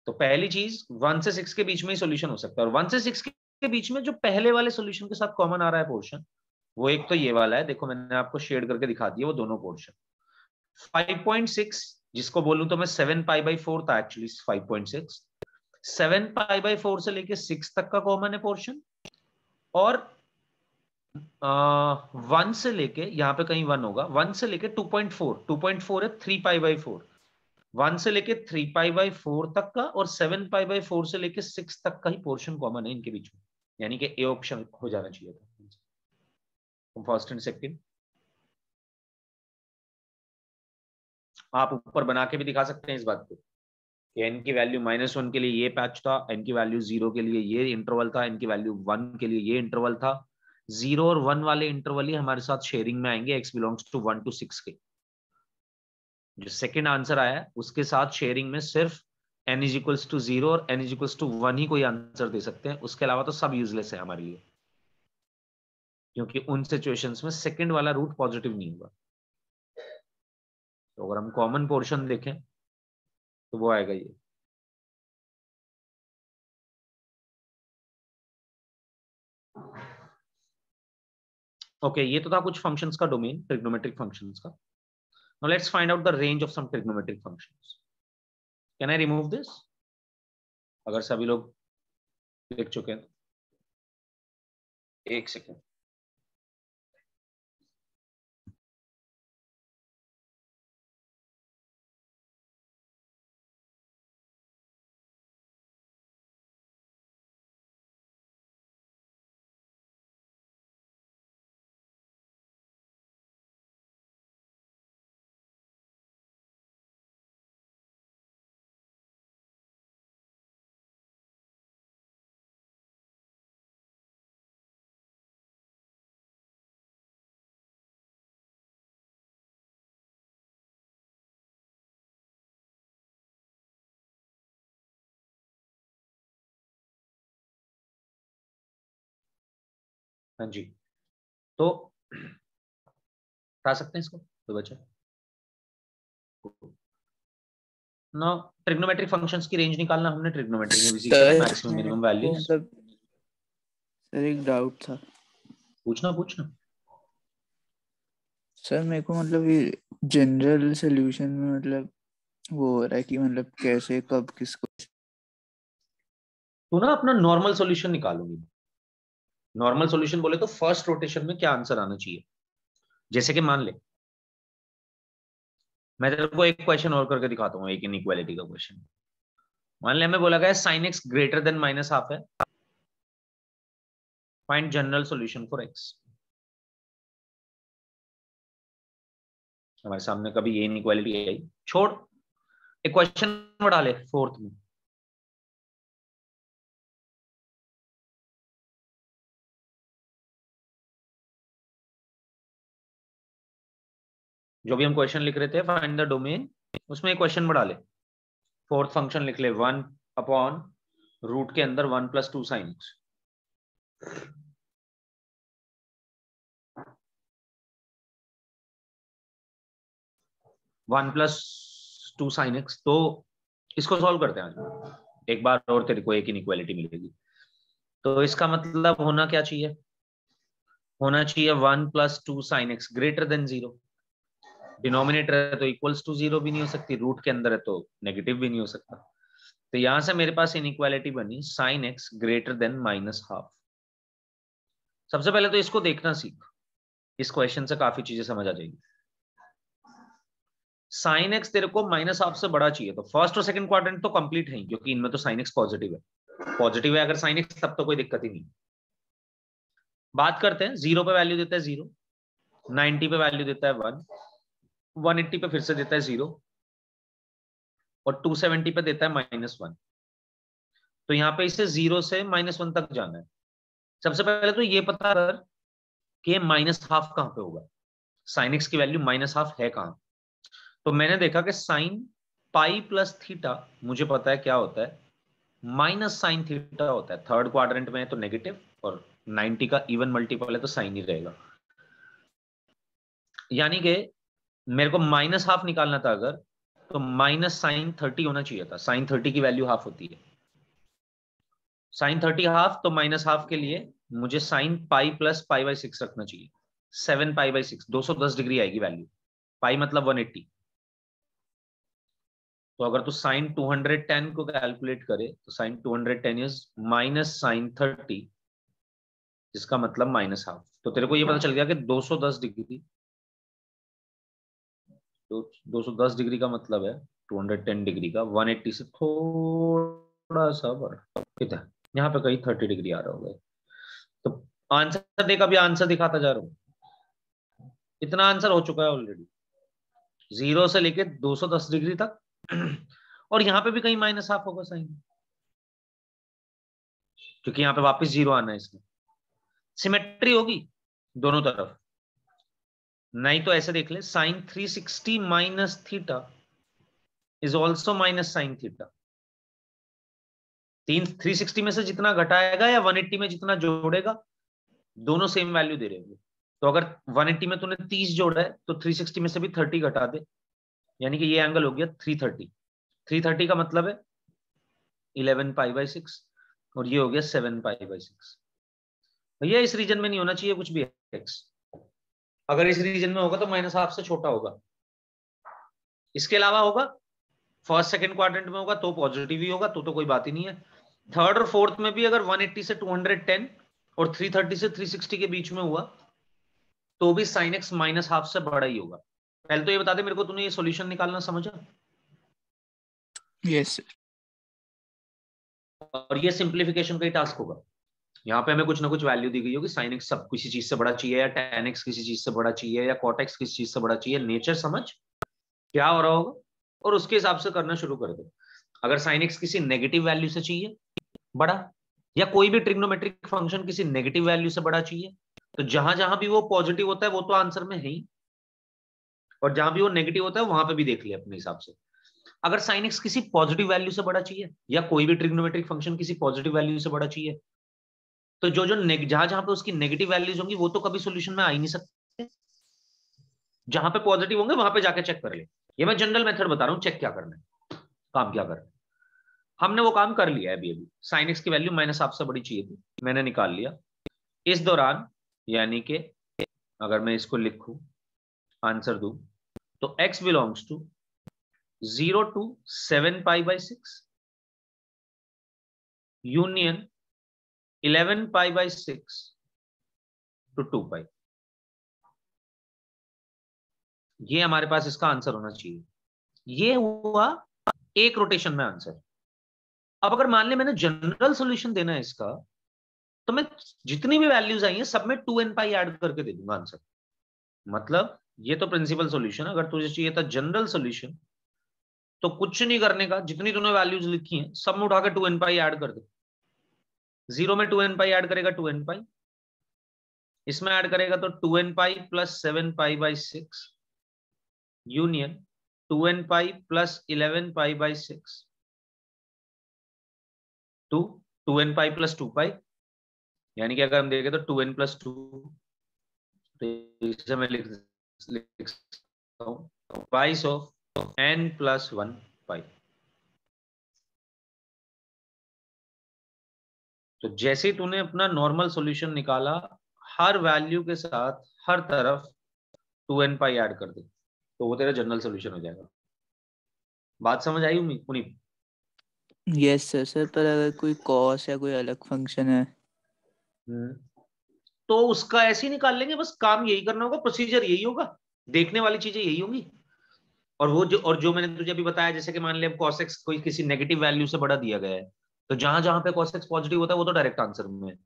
तो पहली चीज 1 से 6 के बीच में ही सोल्यूशन हो सकता है, और 1 से 6 के बीच में जो पहले वाले सोल्यूशन के साथ कॉमन आ रहा है पोर्शन, वो एक तो ये वाला है, देखो मैंने आपको शेड करके दिखा दिया वो दोनों पोर्शन। 5.6 जिसको बोलूं तो मैं 7 पाई बाई 4 था, एक्चुअली 5.6। 7 पाई बाई 4 से लेके 6 तक का कॉमन है पोर्शन, और 1 से लेके यहाँ पे कहीं 1 होगा, 1 से लेके 2.4 है 3 पाई बाई 4। 1 से लेके 3 पाई बाई 4 तक का और 7 पाई बाई 4 से लेके 6 तक का ही पोर्शन कॉमन है इनके बीच में, यानी कि ए ऑप्शन हो जाना चाहिए था फर्स्ट एंड सेकंड। आप ऊपर बना के भी दिखा सकते हैं इस बात को कि n की वैल्यू -1 के लिए ये पैच था, n की वैल्यू 0 के लिए ये इंटरवल था, n की वैल्यू 1 के लिए ये इंटरवल था। 0 और 1 वाले इंटरवल ही हमारे साथ शेयरिंग में आएंगे x बिलोंग्स टू 1 to 6 के। जो सेकंड आंसर आया है उसके साथ शेयरिंग में सिर्फ n इज इक्वल्स टू 0 और n इज इक्वल्स टू 1 ही कोई आंसर दे सकते हैं, उसके अलावा तो सब यूजलेस है हमारे लिए, क्योंकि उन सिचुएशंस में सेकंड वाला रूट पॉजिटिव नहीं होगा। तो अगर हम कॉमन पोर्शन देखें तो वो आएगा ये। ओके ये तो था कुछ फंक्शंस का डोमेन, ट्रिग्नोमेट्रिक फंक्शंस का। Now let's find out the range of some trigonometric functions. Can I remove this? अगर सभी लोग लिख चुके हैं, एक सेकेंड। हाँ जी, तो उठा सकते हैं इसको तो बच्चा। ना ट्रिग्नोमेट्रिक फंक्शंस की रेंज निकालना हमने ट्रिग्नोमेट्री में भी सीखा था, मैक्सिमम मिनिमम वैल्यूज। मतलब सर एक डाउट था। पूछना पूछना। सर मेरे को मतलब ये जनरल सॉल्यूशन में मतलब वो हो रहा है कि मतलब कैसे कब किसको। तो ना अपना नॉर्मल सॉल्यूशन निकालूंगी। नॉर्मल सॉल्यूशन बोले तो फर्स्ट रोटेशन में क्या आंसर आना चाहिए। जैसे कि मान ले मैं तेरे को एक क्वेश्चन और करके दिखाता हूँ, एक इनइक्वालिटी का क्वेश्चन। मान ले हमें बोला गया sin x ग्रेटर देन -12 है, find general solution for x। हमारे सामने कभी ये इनइक्वालिटी आई, छोड़, एक क्वेश्चन बढ़ा ले फोर्थ में। जो भी हम क्वेश्चन लिख रहे थे फाइंड द डोमेन, उसमें एक क्वेश्चन बढ़ा ले, फोर्थ फंक्शन लिख ले 1/रूट के अंदर 1 + 2 sin x। One plus 2 sin x। तो इसको सॉल्व करते हैं आज, एक बार और तेरे को एक इनइक्वालिटी मिलेगी। तो इसका मतलब होना क्या चाहिए, होना चाहिए 1 + 2 sin x greater than 0। Denominator है तो इक्वल्स टू 0 भी नहीं हो सकती, रूट के अंदर है तो नेगेटिव भी नहीं हो सकता। तो यहां से मेरे पास इनइक्वालिटी बनी sin x ग्रेटर देन -12। सबसे पहले तो इसको देखना सीख, इस क्वेश्चन से काफी चीजें समझ आ जाएगी। sin x तेरे को -12 से बड़ा चाहिए, तो फर्स्ट और सेकंड क्वाड्रेंट तो कंप्लीट है क्योंकि इनमें तो sin x पॉजिटिव है अगर sin x तब तो कोई दिक्कत ही नहीं। बात करते हैं, 0 पे वैल्यू देता है 0, 90 पे वैल्यू देता है 1, 180 पे फिर से देता है 0 और 270 पे देता है -1। तो यहाँ पे इसे 0 से -1 तक जाना है। सबसे पहले तो ये पता कर कि -12 कहां पे होगा, sin x की वैल्यू -12 है कहां। तो मैंने देखा कि sin पाई प्लस थीटा मुझे पता है क्या होता है, -sin थीटा होता है। थर्ड क्वाड्रेंट में है तो नेगेटिव, और 90 का इवन मल्टीपल है तो साइन ही रहेगा। यानी कि मेरे को -12 निकालना था अगर, तो -sin 30 होना चाहिए था। sin 30 की वैल्यू हाफ होती है, sin 30 हाफ, तो -12 के लिए मुझे sin पाई प्लस π/6 रखना चाहिए। 7 π/6 210 डिग्री आएगी वैल्यू, पाई मतलब 180। तो अगर तू sin 210 को कैलकुलेट करे तो sin 210 इज -sin 30, जिसका मतलब -12। तो तेरे को ये पता चल गया कि 210 डिग्री, तो 210 डिग्री का मतलब है 210 डिग्री का 180 से थोड़ा सा बड़ा, कितना यहाँ पे कहीं 30 डिग्री आ रहा होगा। तो आंसर देख, अभी आंसर दिखाता जा रहा हूं, इतना आंसर हो चुका है ऑलरेडी, 0 से लेके 210 डिग्री तक। और यहाँ पे भी कहीं -12 होगा साइन, क्योंकि यहाँ पे वापस 0 आना है, इसमें सिमेट्री होगी दोनों तरफ। नहीं तो ऐसे देख ले, sin 360 minus theta is also -sin theta. 360 में से जितना घटाएगा या 180 में जितना जोड़ेगा, दोनों सेम वैल्यू दे रहे होंगे। तो अगर 180 में तूने 30 जोड़ा है तो 360 में से भी 30 घटा दे, यानी कि ये एंगल हो गया 330। 330 का मतलब है 11 π/6 और ये हो गया 7 π/6। भैया इस रीजन में नहीं होना चाहिए कुछ भी x, अगर इस रीजन में होगा तो -12 से छोटा होगा। इसके अलावा होगा, फर्स्ट सेकंड क्वाड्रेंट में होगा तो पॉजिटिव ही होगा, तो कोई बात ही नहीं है। थर्ड और फोर्थ में भी अगर 180 से 210 और 330 से 360 के बीच में हुआ तो भी sin x -12 से बड़ा ही होगा। पहले तो ये बता दे मेरे को, तूने ये सॉल्यूशन निकालना समझा? यस। और ये सिंप्लीफिकेशन का ही टास्क होगा। यहाँ पे हमें कुछ ना कुछ वैल्यू दी गई होगी, sin x सब किसी चीज से बड़ा चाहिए, या tan x किसी चीज से बड़ा चाहिए, या cot x किसी चीज से बड़ा चाहिए। नेचर समझ क्या हो रहा होगा और उसके हिसाब से करना शुरू कर दो। अगर sin x किसी नेगेटिव वैल्यू से चाहिए बड़ा, या कोई भी ट्रिग्नोमेट्रिक फंक्शन किसी नेगेटिव वैल्यू से बड़ा चाहिए, तो जहां जहां भी वो पॉजिटिव होता है वो तो आंसर में है ही, और जहां भी वो नेगेटिव होता है वहां पे भी देख लिया अपने हिसाब से। अगर sin x किसी पॉजिटिव वैल्यू से बड़ा चाहिए, या कोई भी ट्रिग्नोमेट्रिक फंक्शन किसी पॉजिटिव वैल्यू से बड़ा चाहिए, तो जो जो जहां जहां पे उसकी नेगेटिव वैल्यूज होंगी वो तो कभी सॉल्यूशन में आ ही नहीं सकते। जहां पे पॉजिटिव होंगे वहां पे जाके चेक कर ले। ये मैं जनरल मेथड बता रहा हूं, चेक क्या करना है, काम क्या करना है। हमने वो काम कर लिया है अभी अभी। sin x की वैल्यू -12 से बड़ी चाहिए थी, मैंने निकाल लिया। इस दौरान यानी कि अगर मैं इसको लिखूं, आंसर दूं, तो x belongs to 0 to 7 π/6 union 11 π/6 to 2 π। ये हमारे पास इसका आंसर होना चाहिए। ये हुआ एक रोटेशन में आंसर। अब अगर मान ले मैंने जनरल सॉल्यूशन देना है इसका, तो मैं जितनी भी वैल्यूज आई हैं सब में 2n π ऐड करके दे दूंगा आंसर। मतलब ये तो प्रिंसिपल सॉल्यूशन। अगर तुझे चाहिए था जनरल सॉल्यूशन तो कुछ नहीं करने का, जितनी तूने वैल्यूज लिखी हैं सब में उठा के 2n पाई ऐड कर दे। 0 में 2n पाई ऐड करेगा 2n पाई, इसमें ऐड करेगा तो 2n pi plus 7 pi by 6 union 2n pi plus 11 pi by 6 to 2n pi plus 2 pi, यानी कि अगर हम देखें तो 2n प्लस 2, तो इसे मैं लिख सकता हूं बाइस ऑफ n प्लस 1 पाई। तो जैसे ही तूने अपना नॉर्मल सॉल्यूशन निकाला, हर वैल्यू के साथ हर तरफ 2n पाई ऐड कर दे, तो वो तेरा जनरल सॉल्यूशन हो जाएगा। बात समझ आई पुनीत? Yes sir. सर पर अगर कोई कॉस या कोई अलग फंक्शन है तो उसका ऐसे ही निकाल लेंगे, बस काम यही करना होगा, प्रोसीजर यही होगा, देखने वाली चीजें यही होंगी। और जो मैंने तुझे अभी बताया, जैसे कि मान लिया cos x कोई किसी नेगेटिव वैल्यू से बड़ा दिया गया है, तो जहां जहां पे cos x पॉजिटिव होता है वो तो डायरेक्ट आंसर में है,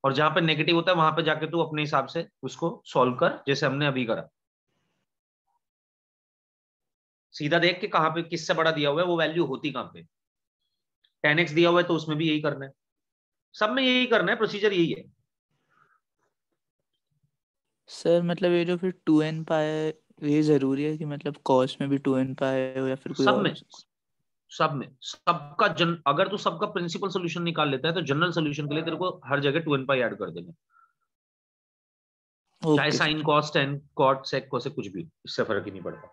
और जहां पे नेगेटिव होता है वहां पे जाके तू अपने हिसाब से उसको सॉल्व कर, जैसे हमने अभी करा। सीधा देख के कहां पे किससे बड़ा दिया हुआ है वो वैल्यू होती कहां पे। 10x दिया हुआ है तो उसमें भी यही करना है, सब में यही करना है, प्रोसीजर यही है। सर। मतलब ये जो फिर 2n पाए, ये जरूरी है कि मतलब कॉस में भी 2n पाए हो या फिर कोई सब और? में सबका अगर तू सबका प्रिंसिपल सोल्यूशन निकाल लेता है तो जनरल सोल्यूशन के लिए तेरे को हर जगह 2n पाई ऐड कर देना, चाहे okay sine sir. Cos tan cot sec cosec कुछ भी, इससे फर्क ही नहीं पड़ता।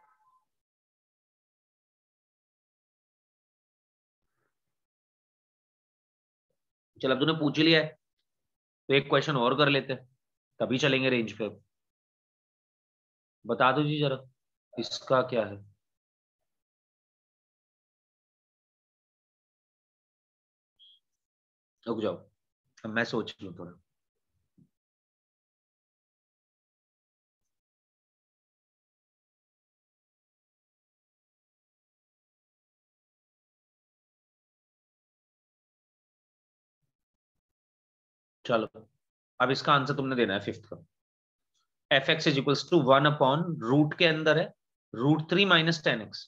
चल अब तूने पूछ ही लिया है तो एक क्वेश्चन और कर लेते हैं, तभी चलेंगे रेंज पे। बता दो जी जरा इसका क्या है। रुक जाओ, अब मैं सोच लूं थोड़ा। चलो अब इसका आंसर तुमने देना है फिफ्थ का। F x is equals to 1 upon root के अंदर है √3 माइनस 10x।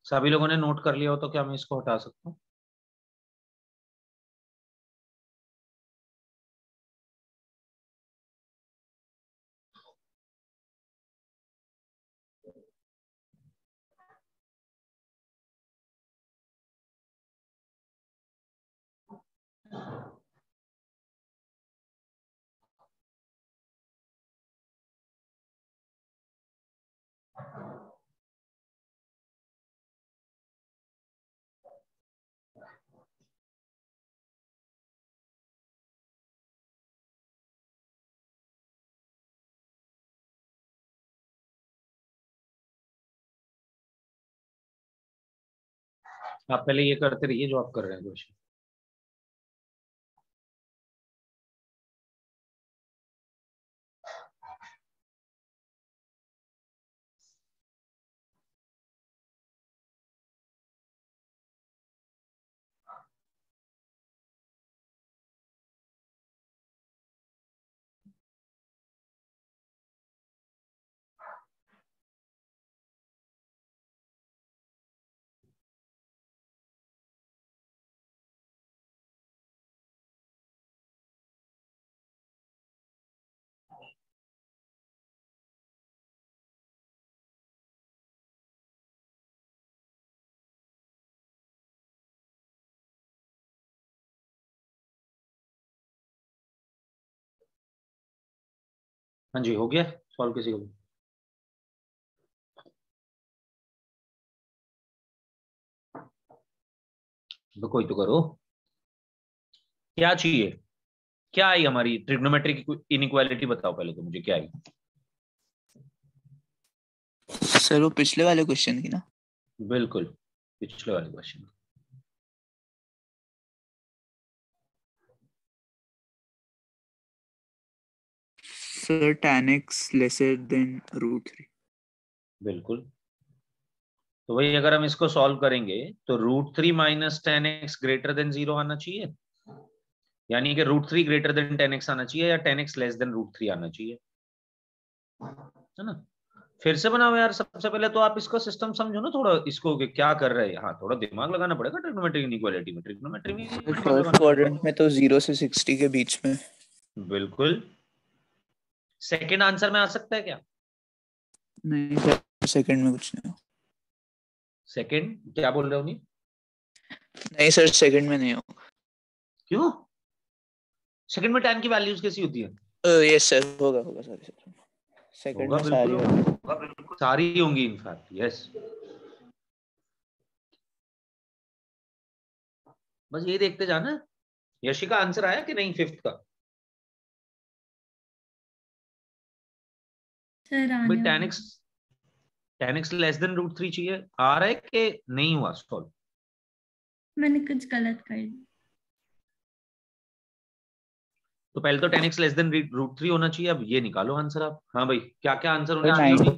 सभी लोगों ने नोट कर लिया हो तो क्या मैं इसको हटा सकता हूँ? आप पहले ये करते रहिए जो आप कर रहे हैं क्वेश्चन। हाँ जी, हो गया सॉल्व किसी को? तो कोई तो करो। क्या चाहिए? क्या आई हमारी ट्रिग्नोमेट्रिक इनइक्वालिटी? बताओ पहले तो मुझे क्या आई। सर वो पिछले वाले क्वेश्चन की ना? बिल्कुल। पिछले वाले question. Sir tan x lesser than √3। बिल्कुल, तो वही अगर हम इसको सॉल्व करेंगे तो √3 minus ten x greater than 0 आना चाहिए, यानी कि √3 ग्रेटर देन टेन एक्स आना चाहिए या टेन एक्स लेस देन √3 आना चाहिए, है ना। फिर से बनाओ यार, सबसे पहले तो आप इसका सिस्टम समझो ना थोड़ा, इसको कि क्या कर रहे हैं। हाँ, थोड़ा दिमाग लगाना पड़ेगा ट्रिग्नोमेट्रिक इनइक्वालिटी में, ट्रिग्नोमेट्री में दिमाग फर्स्ट लगाना पड़ेगा। क्वाड्रेंट में तो 0 से 60 के बीच में। बिल्कुल। सेकंड आंसर में आ सकता है क्या? नहीं सर, सेकंड में कुछ नहीं हो। सेकंड क्या बोल रहे हो? नहीं सर, सेकंड में नहीं होगा। क्यों? सेकंड में tan की वैल्यूज कैसी होती है? यस सर, होगा होगा सॉरी सर, सेकंड होगा, में सारी बिल्कुल होगी। होगा, बिल्कुल सारी होंगी इनफैक्ट, यस। बस ये देखते जाना। यशिका आंसर आया कि नहीं फिफ्थ का? सर भाई आने tan वाला। x लेस देन √3 चाहिए, आ रहा है कि नहीं हुआ सॉल्व? मैंने कुछ गलत कर दिया। तो पहले तो tan x लेस देन √3 होना चाहिए, अब ये निकालो आंसर आप। हाँ भाई, क्या क्या आंसर होने चाहिए अभी?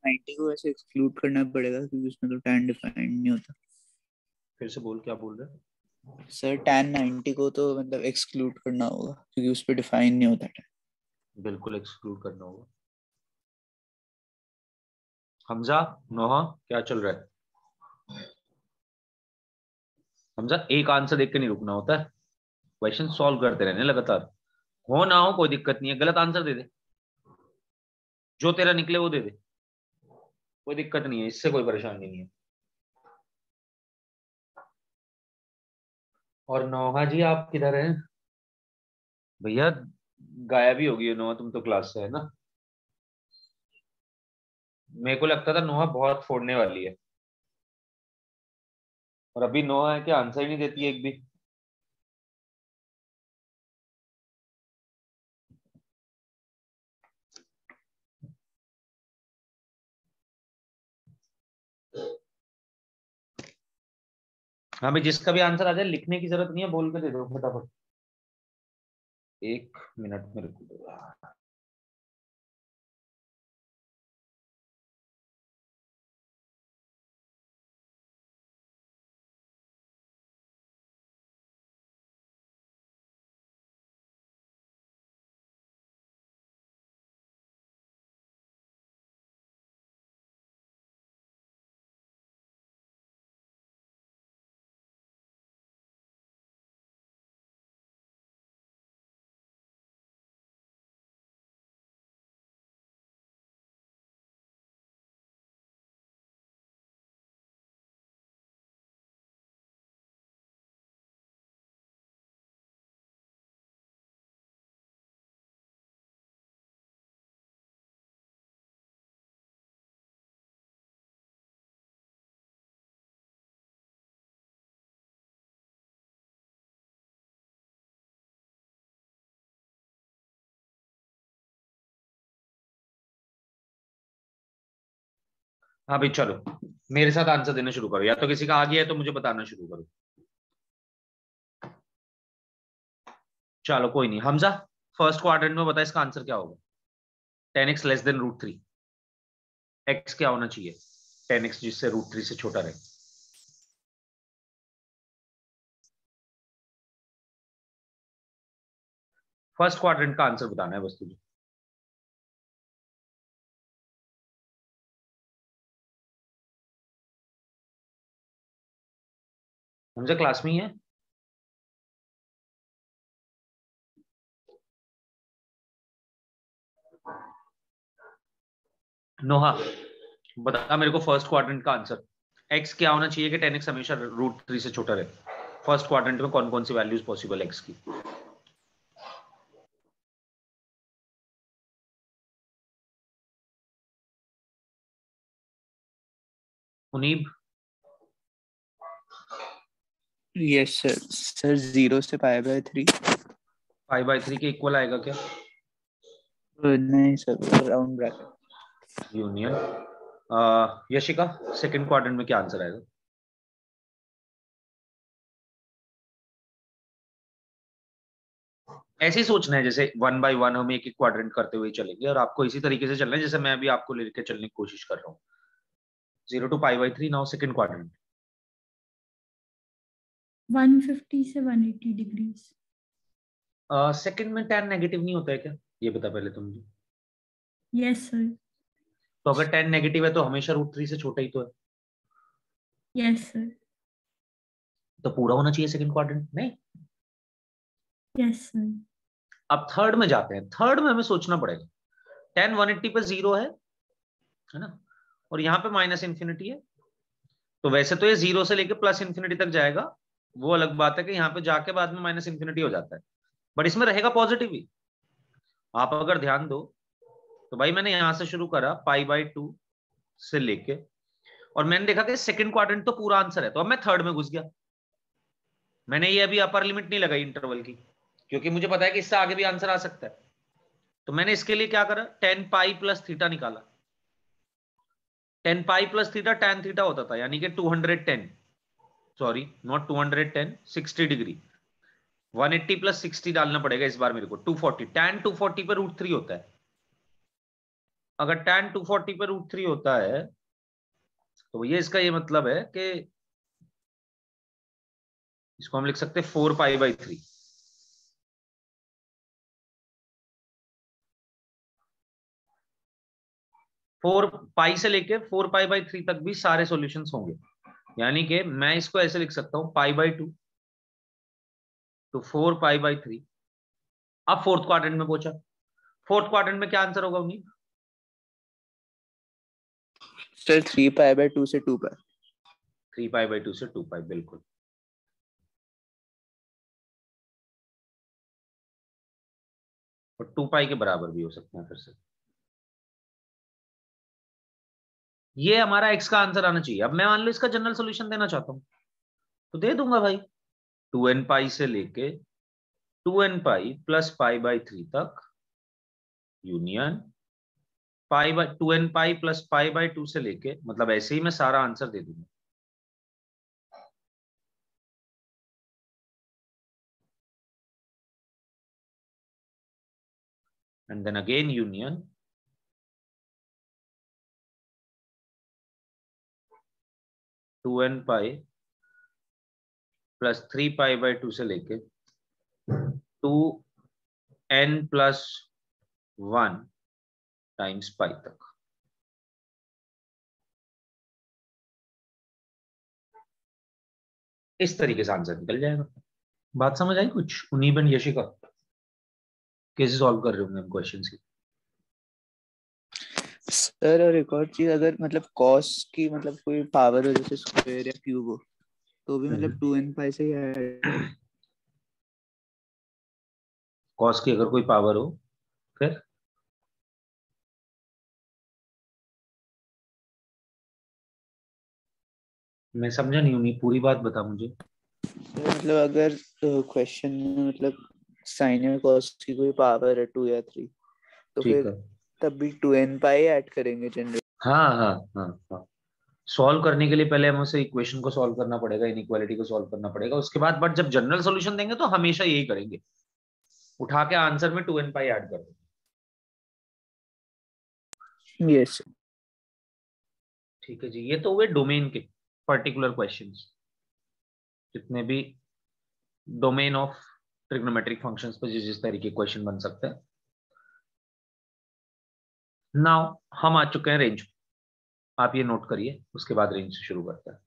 90 को वैसे एक्सक्लूड करना पड़ेगा क्योंकि उसमें तो tan डिफाइंड नहीं होता। फिर से बोल, क्या बोल रहे हैं? सर tan 90 को तो मतलब एक्सक्लूड करना होगा क्योंकि उस पर डिफाइन नहीं होता tan। बिल्कुल एक्सक्लूड करना होगा। हमजा, नोहा, क्या चल रहा है? हमजा, एक आंसर देख के नहीं रुकना होता है, क्वेश्चन सॉल्व करते रहने लगातार। हो ना हो कोई दिक्कत नहीं है, गलत आंसर दे दे, जो तेरा निकले वो दे दे, कोई दिक्कत नहीं है, इससे कोई परेशानी नहीं है। और नोहा जी आप किधर हैं भैया? गायब ही होगी नोहा, तुम तो क्लास से, है ना। मेरे को लगता था नोहा बहुत फोड़ने वाली है, और अभी नोहा है कि आंसर ही नहीं देती है एक भी। हाँ भाई, जिसका भी आंसर आ जाए लिखने की जरूरत नहीं है, बोल के दे दो फटाफट। एक मिनट में रुक दो। हाँ भाई चलो, मेरे साथ आंसर देना शुरू करो, या तो किसी का आ गया है तो मुझे बताना शुरू करो। चलो कोई नहीं, हमजा फर्स्ट क्वाड्रेंट में बता इसका आंसर क्या होगा। tan x less than √3, x क्या होना चाहिए tan x जिससे √3 से छोटा रहे। फर्स्ट क्वाड्रेंट का आंसर बताना है बस तुझे। हमजा क्लास में ही है? नोहा बता मेरे को फर्स्ट क्वाड्रेंट का आंसर। x क्या होना चाहिए कि tan x हमेशा √3 से छोटा रहे। फर्स्ट क्वाड्रेंट में कौन कौन सी वैल्यूज पॉसिबल है x की? मुनीब? यस सर, सर 0 से π/3। 5/3 के इक्वल आएगा क्या? नहीं sir, round bracket. Union. Yashika, second quadrant में क्या आंसर आएगा? ऐसे ही सोचना है जैसे 1 by 1 हम एक एक क्वाड्रेंट करते हुए चलेंगे, और आपको इसी तरीके से चलना है जैसे मैं अभी आपको लेके चलने की कोशिश कर रहा हूँ. 0 to π/3. Now second quadrant. 150 से 180 डिग्रीज. सेकंड में tan नेगेटिव नहीं होता है क्या, ये बता पहले तुम मुझे. Yes sir. तो अगर tan नेगेटिव है तो हमेशा √3 से छोटा ही तो है. Yes sir. तो पूरा होना चाहिए सेकंड क्वाड्रेंट नहीं. Yes sir. अब थर्ड में जाते हैं. थर्ड में हमें सोचना पड़ेगा. tan 180 पे 0 है ना, और यहाँ पे -∞ है. तो वैसे तो ये 0 से लेके +∞ तक जाएगा. वो अलग बात है कि यहाँ पे जाके बाद में -∞ हो जाता है, बट इसमें रहेगा पॉजिटिव ही. आप अगर ध्यान दो तो भाई मैंने यहां से शुरू करा π/2 से लेके, और मैंने देखा कि सेकंड क्वाड्रेंट तो पूरा आंसर है, तो अब मैं थर्ड में घुस गया. मैंने ये अभी अपर लिमिट नहीं लगाई इंटरवल की, क्योंकि मुझे पता है कि इससे आगे भी आंसर आ सकता है. तो मैंने इसके लिए क्या करा, tan π + थीटा निकाला. tan π + थीटा tan थीटा होता था, यानी कि 210, सॉरी नॉट 210, 60 डिग्री. 180 + 60 डालना पड़ेगा इस बार मेरे को. 240, tan 240 पर √3 होता है. अगर tan 240 पर √3 होता है तो ये इसका ये मतलब है कि इसको हम लिख सकते हैं 4π/3. 4π से लेके 4π/3 तक भी सारे सॉल्यूशंस होंगे. यानी कि मैं इसको ऐसे लिख सकता हूं π/2 तो 4π/3. अब फोर्थ क्वाड्रेंट में पहुंचा. फोर्थ क्वाड्रेंट में क्या आंसर होगा उन्हीं. सर 3π/2 से 2π. 3π/2 से 2π, बिल्कुल. और 2π के बराबर भी हो सकते हैं फिर से. ये हमारा x का आंसर आना चाहिए. अब मैं मान लो इसका जनरल सॉल्यूशन देना चाहता हूं तो दे दूंगा भाई. 2nπ से लेके 2nπ + π/3 तक यूनियन 2nπ + π/2 से लेके, मतलब ऐसे ही मैं सारा आंसर दे दूंगा. And then again union 2nπ + 3π/2 से लेके 2n + 1 टाइम्स π तक. इस तरीके से आंसर निकल जाएगा. बात समझ आई कुछ. उनीब एंड यशिका कैसे सॉल्व कर रहे होंगे हम क्वेश्चन की. सर और एक और चीज, अगर मतलब कॉस की मतलब कोई पावर हो जैसे स्क्वायर या क्यूब हो तो भी मतलब 2n π से ही ऐड. कॉस की अगर कोई पावर हो फिर मैं समझा नहीं. उन्हीं पूरी बात बता मुझे. मतलब अगर क्वेश्चन में मतलब साइन या कॉस की कोई पावर है 2 या 3 तो ठीक फिर है. तब भी 2n π ऐड करेंगे जनरल. हाँ हाँ हाँ हाँ. सॉल्व करने के लिए पहले हमें उसे इक्वेशन को सॉल्व करना पड़ेगा, इनइक्वालिटी को सॉल्व करना पड़ेगा उसके बाद. बट जब जनरल सॉल्यूशन देंगे तो हमेशा यही करेंगे, उठा के आंसर में 2nπ ऐड कर देंगे. यस. ठीक है जी. ये तो हुए डोमेन के पर्टिकुलर क्वेश्चंस, जितने भी डोमेन ऑफ ट्रिग्नोमेट्रिक फंक्शंस पर जिस जिस तरीके क्वेश्चन बन सकते हैं. नाउ हम आ चुके हैं रेंज. आप ये नोट करिए, उसके बाद रेंज से शुरू करते हैं.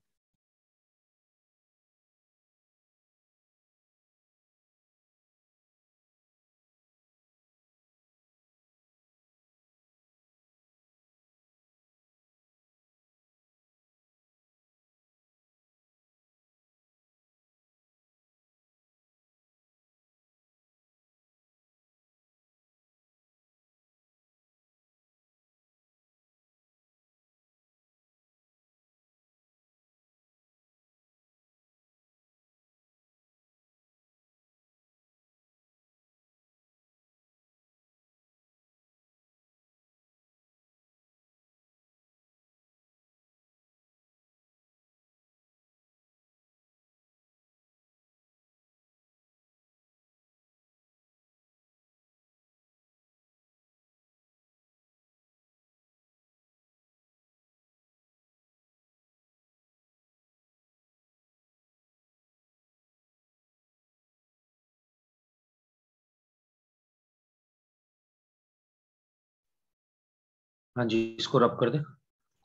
हाँ जी, इसको रब कर दे,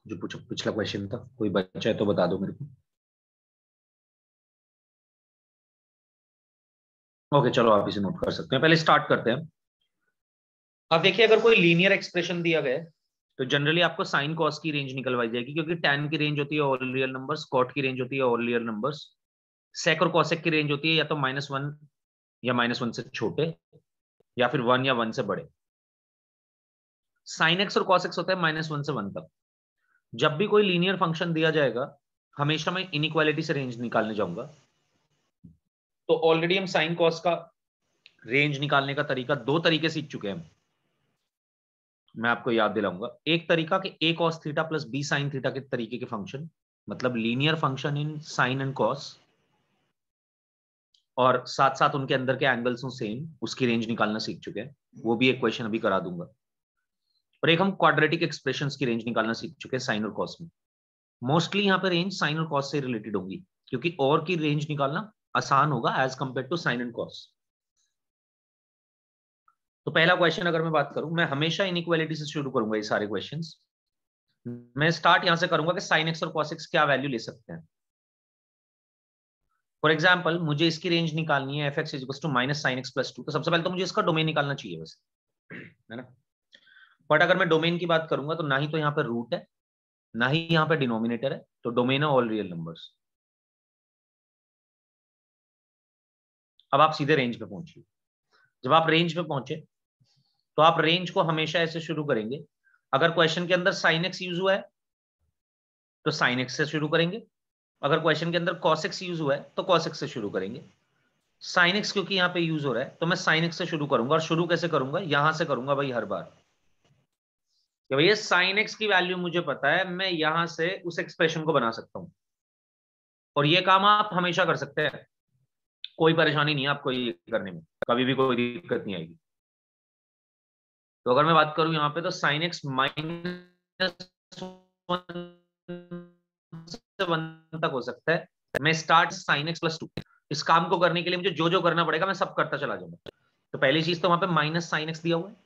जो पिछला क्वेश्चन था, कोई बच्चा है तो बता दो मेरे को। ओके चलो, आप इसे नोट कर सकते हैं। पहले स्टार्ट करते हैं। अब देखिए, अगर कोई लीनियर एक्सप्रेशन दिया गया है तो जनरली आपको साइन कॉस की रेंज निकलवाई जाएगी, क्योंकि टैन की रेंज होती है ऑल रियल नंबर्स, कॉट की रेंज होती है ऑल रियल नंबर्स, सेक और कॉसेक की रेंज होती है या तो -1 या -1 से छोटे, या फिर 1 या 1 से बड़े। साइन एक्स और कॉस एक्स होता है -1 से 1 तक। जब भी कोई लीनियर फंक्शन दिया जाएगा, हमेशा मैं इनइक्वालिटी से रेंज निकालने जाऊंगा। तो ऑलरेडी हम साइन कॉस का रेंज निकालने का तरीका 2 तरीके सीख चुके हैं। मैं आपको याद दिलाऊंगा। एक तरीका कि a cos theta plus b sin theta के तरीके के फंक्शन, मतलब linear function in sine and cos, और साथ साथ उनके अंदर के एंगल्स हो सेम, उसकी रेंज निकालना सीख चुके हैं। वो भी एक क्वेश्चन अभी करा दूंगा। और एक हम क्वाड्रेटिक एक्सप्रेशंस की रेंज निकालना सीख चुके हैं साइन और कॉस में। मोस्टली यहाँ पे रेंज साइन और कॉस से रिलेटेड होंगी, क्योंकि और की रेंज निकालना आसान होगा as compare to sine and cos. तो पहला क्वेश्चन अगर मैं बात करूं, मैं हमेशा इनइक्वालिटी से शुरू करूंगा ये सारे क्वेश्चंस। मैं स्टार्ट यहां से करूंगा कि साइन एक्स और कॉस एक्स क्या वैल्यू ले सकते हैं। फॉर एग्जाम्पल, मुझे इसकी रेंज निकालनी है f(x = -sin x+2), तो सबसे पहले तो मुझे इसका डोमेन निकालना चाहिए वैसे, है ना। बट अगर मैं डोमेन की बात करूंगा तो ना ही तो यहाँ पे रूट है, ना ही यहाँ पे डिनोमिनेटर है, तो डोमेन है ऑल रियल नंबर्स। अब आप सीधे रेंज पे पहुंचिए। जब आप रेंज पे पहुंचे तो आप रेंज को हमेशा ऐसे शुरू करेंगे, अगर क्वेश्चन के अंदर साइन एक्स यूज हुआ है तो साइन एक्स से शुरू करेंगे, अगर क्वेश्चन के अंदर cos x यूज हुआ है तो cos x से शुरू करेंगे। साइन एक्स क्योंकि यहाँ पे यूज हो रहा है तो मैं साइन एक्स से शुरू करूंगा, और शुरू कैसे करूंगा, यहां से करूंगा भाई हर बार कि भैया साइन एक्स की वैल्यू मुझे पता है, मैं यहां से उस एक्सप्रेशन को बना सकता हूं। और ये काम आप हमेशा कर सकते हैं, कोई परेशानी नहीं है आपको ये करने में, कभी भी कोई दिक्कत नहीं आएगी। तो अगर मैं बात करूं यहाँ पे, तो साइन एक्स -1 तक हो सकता है। मैं स्टार्ट sin x+2, इस काम को करने के लिए मुझे जो जो करना पड़ेगा मैं सब करता चला जाऊंगा। तो पहली चीज तो वहां पे -sin x दिया हुआ है,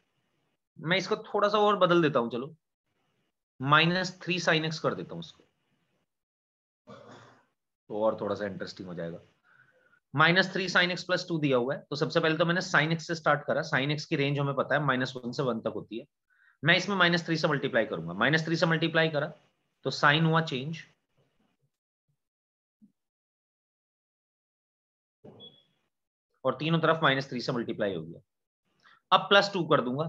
मैं इसको थोड़ा सा और बदल देता हूं, चलो -3sin x कर देता हूं उसको, तो और थोड़ा सा इंटरेस्टिंग हो जाएगा। -3sin x+2 दिया हुआ है, तो सबसे पहले तो मैंने sin x से स्टार्ट करा। sin x की रेंज हमें पता है -1 से 1 तक होती है। मैं इसमें -3 से मल्टीप्लाई करूंगा, -3 से मल्टीप्लाई करा तो साइन हुआ चेंज, और तीनों तरफ -3 से मल्टीप्लाई हो गया। अब +2 कर दूंगा,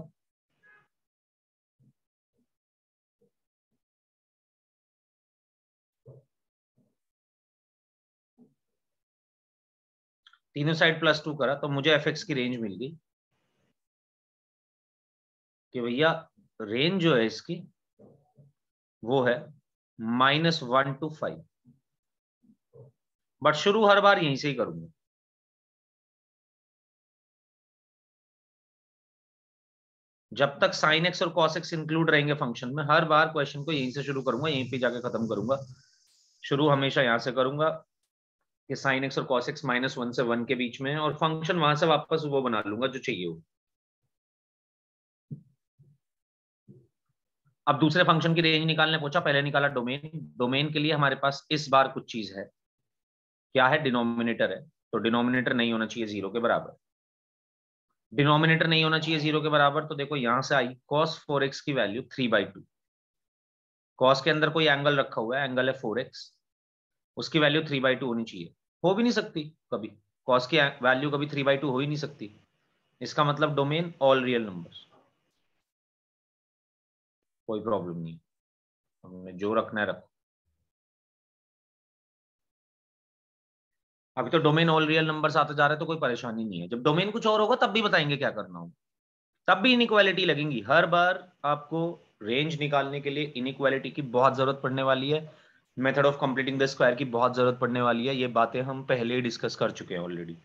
तीनों साइड +2 करा तो मुझे f(x) की रेंज मिल गई कि भैया रेंज जो है इसकी वो है -1 to 5। बट शुरू हर बार यहीं से ही करूंगा। जब तक sin x और cos x इंक्लूड रहेंगे फंक्शन में, हर बार क्वेश्चन को यहीं से शुरू करूंगा, यहीं पे जाके खत्म करूंगा। शुरू हमेशा यहां से करूंगा कि sin x और cos x -1 से 1 के बीच में है, और फंक्शन वहां से वापस वो बना लूंगा जो चाहिए हो। अब दूसरे फंक्शन की रेंज निकालने पहुंचा, पहले निकाला डोमेन। डोमेन के लिए हमारे पास इस बार कुछ चीज है, क्या है, डिनोमिनेटर है। तो डिनोमिनेटर नहीं होना चाहिए 0 के बराबर। डिनोमिनेटर नहीं होना चाहिए 0 के बराबर, तो देखो यहां से आई cos 4x की वैल्यू 3/2। cos के अंदर कोई एंगल रखा हुआ है, एंगल है 4x, उसकी वैल्यू 3/2 होनी चाहिए। हो भी नहीं सकती कभी, cos की वैल्यू कभी 3/2 हो ही नहीं सकती। इसका मतलब डोमेन ऑल रियल नंबर्स, कोई प्रॉब्लम नहीं, हमें जो रखना है रखो। अभी तो डोमेन ऑल रियल नंबर्स आते जा रहे हैं तो कोई परेशानी नहीं है। जब डोमेन कुछ और होगा तब भी बताएंगे क्या करना हो, तब भी इनइक्वालिटी लगेंगी। हर बार आपको रेंज निकालने के लिए इनइक्वालिटी की बहुत जरूरत पड़ने वाली है, method of completing the square की बहुत जरूरत पड़ने वाली है। ये बातें हम पहले ही डिस्कस कर चुके हैं ऑलरेडी,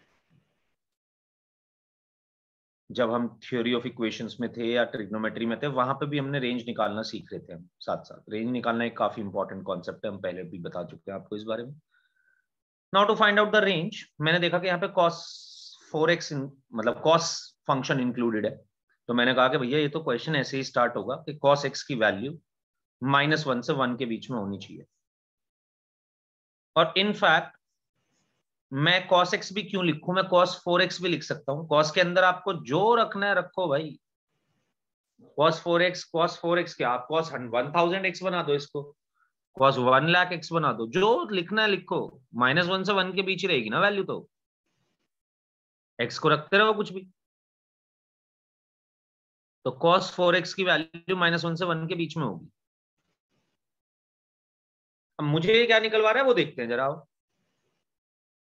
जब हम थ्योरी ऑफ इक्वेशंस में थे या ट्रिग्नोमेट्री में थे, वहां पे भी हमने रेंज निकालना सीख रहे थे हम साथ साथ। रेंज निकालना एक काफी इंपॉर्टेंट कॉन्सेप्ट है, हम पहले भी बता चुके हैं आपको इस बारे में। Now to find out the range, मैंने देखा कि यहाँ पे cos 4x मतलब cos फंक्शन इंक्लूडेड है, तो मैंने कहा कि भैया ये तो क्वेश्चन ऐसे ही स्टार्ट होगा कि cos x की वैल्यू -1 से 1 के बीच में होनी चाहिए। और इनफैक्ट मैं cos x भी क्यों लिखूं, मैं cos 4x भी लिख सकता हूं। cos के अंदर आपको जो रखना है रखो भाई। cos 4x क्या, आप cos 1000x बना दो, इसको cos 1 लाख x बना दो, जो लिखना है लिखो। -1 से 1 के बीच ही रहेगी ना वैल्यू, तो x को रखते रहो कुछ भी। तो cos 4x की वैल्यू -1 से 1 के बीच में होगी। अब मुझे क्या निकलवा रहा है वो देखते हैं जरा।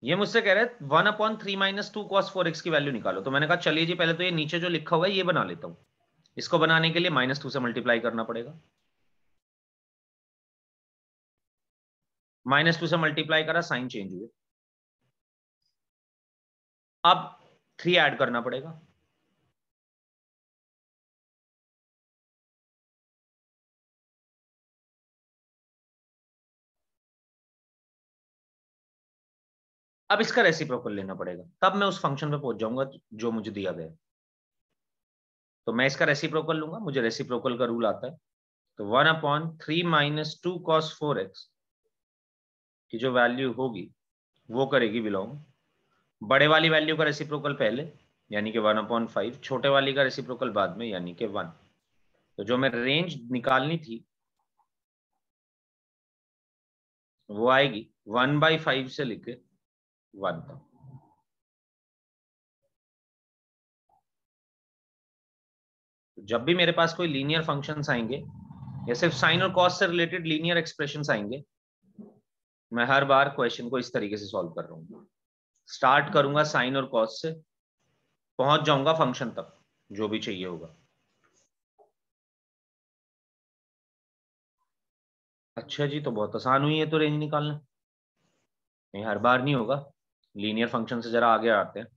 ये मुझसे कह रहे हैं 1/3 - 2 cos 4x की वैल्यू निकालो। तो मैंने कहा चलिए जी, पहले तो ये नीचे जो लिखा हुआ है ये बना लेता हूं। इसको बनाने के लिए -2 से मल्टीप्लाई करना पड़ेगा। -2 से मल्टीप्लाई करा, साइन चेंज हुए। अब 3 ऐड करना पड़ेगा। अब इसका रेसिप्रोकल लेना पड़ेगा, तब मैं उस फंक्शन पे पहुंच जाऊंगा जो मुझे दिया गया। तो मैं इसका रेसिप्रोकल लूंगा, मुझे रेसिप्रोकल का रूल आता है। तो 1/3 - 2 cos 4x की जो वैल्यू होगी वो करेगी बिलोंग बड़े वाली वैल्यू का रेसिप्रोकल पहले, यानी कि 1/5, छोटे वाली का रेसिप्रोकल बाद में, यानी कि 1। तो जो मैं रेंज निकालनी थी वो आएगी 1/5 से लेके 1 तक। जब भी मेरे पास कोई लीनियर फंक्शंस आएंगे या सिर्फ साइन और कॉस से रिलेटेड लीनियर एक्सप्रेशंस आएंगे, मैं हर बार क्वेश्चन को इस तरीके से सॉल्व कर रहा हूँ। स्टार्ट करूंगा साइन और कॉस से, पहुंच जाऊंगा फंक्शन तक जो भी चाहिए होगा। अच्छा जी, तो बहुत आसान हुई है तो रेंज निकालना। नहीं, हर बार नहीं होगा। लीनियर फंक्शन से जरा आगे आते हैं,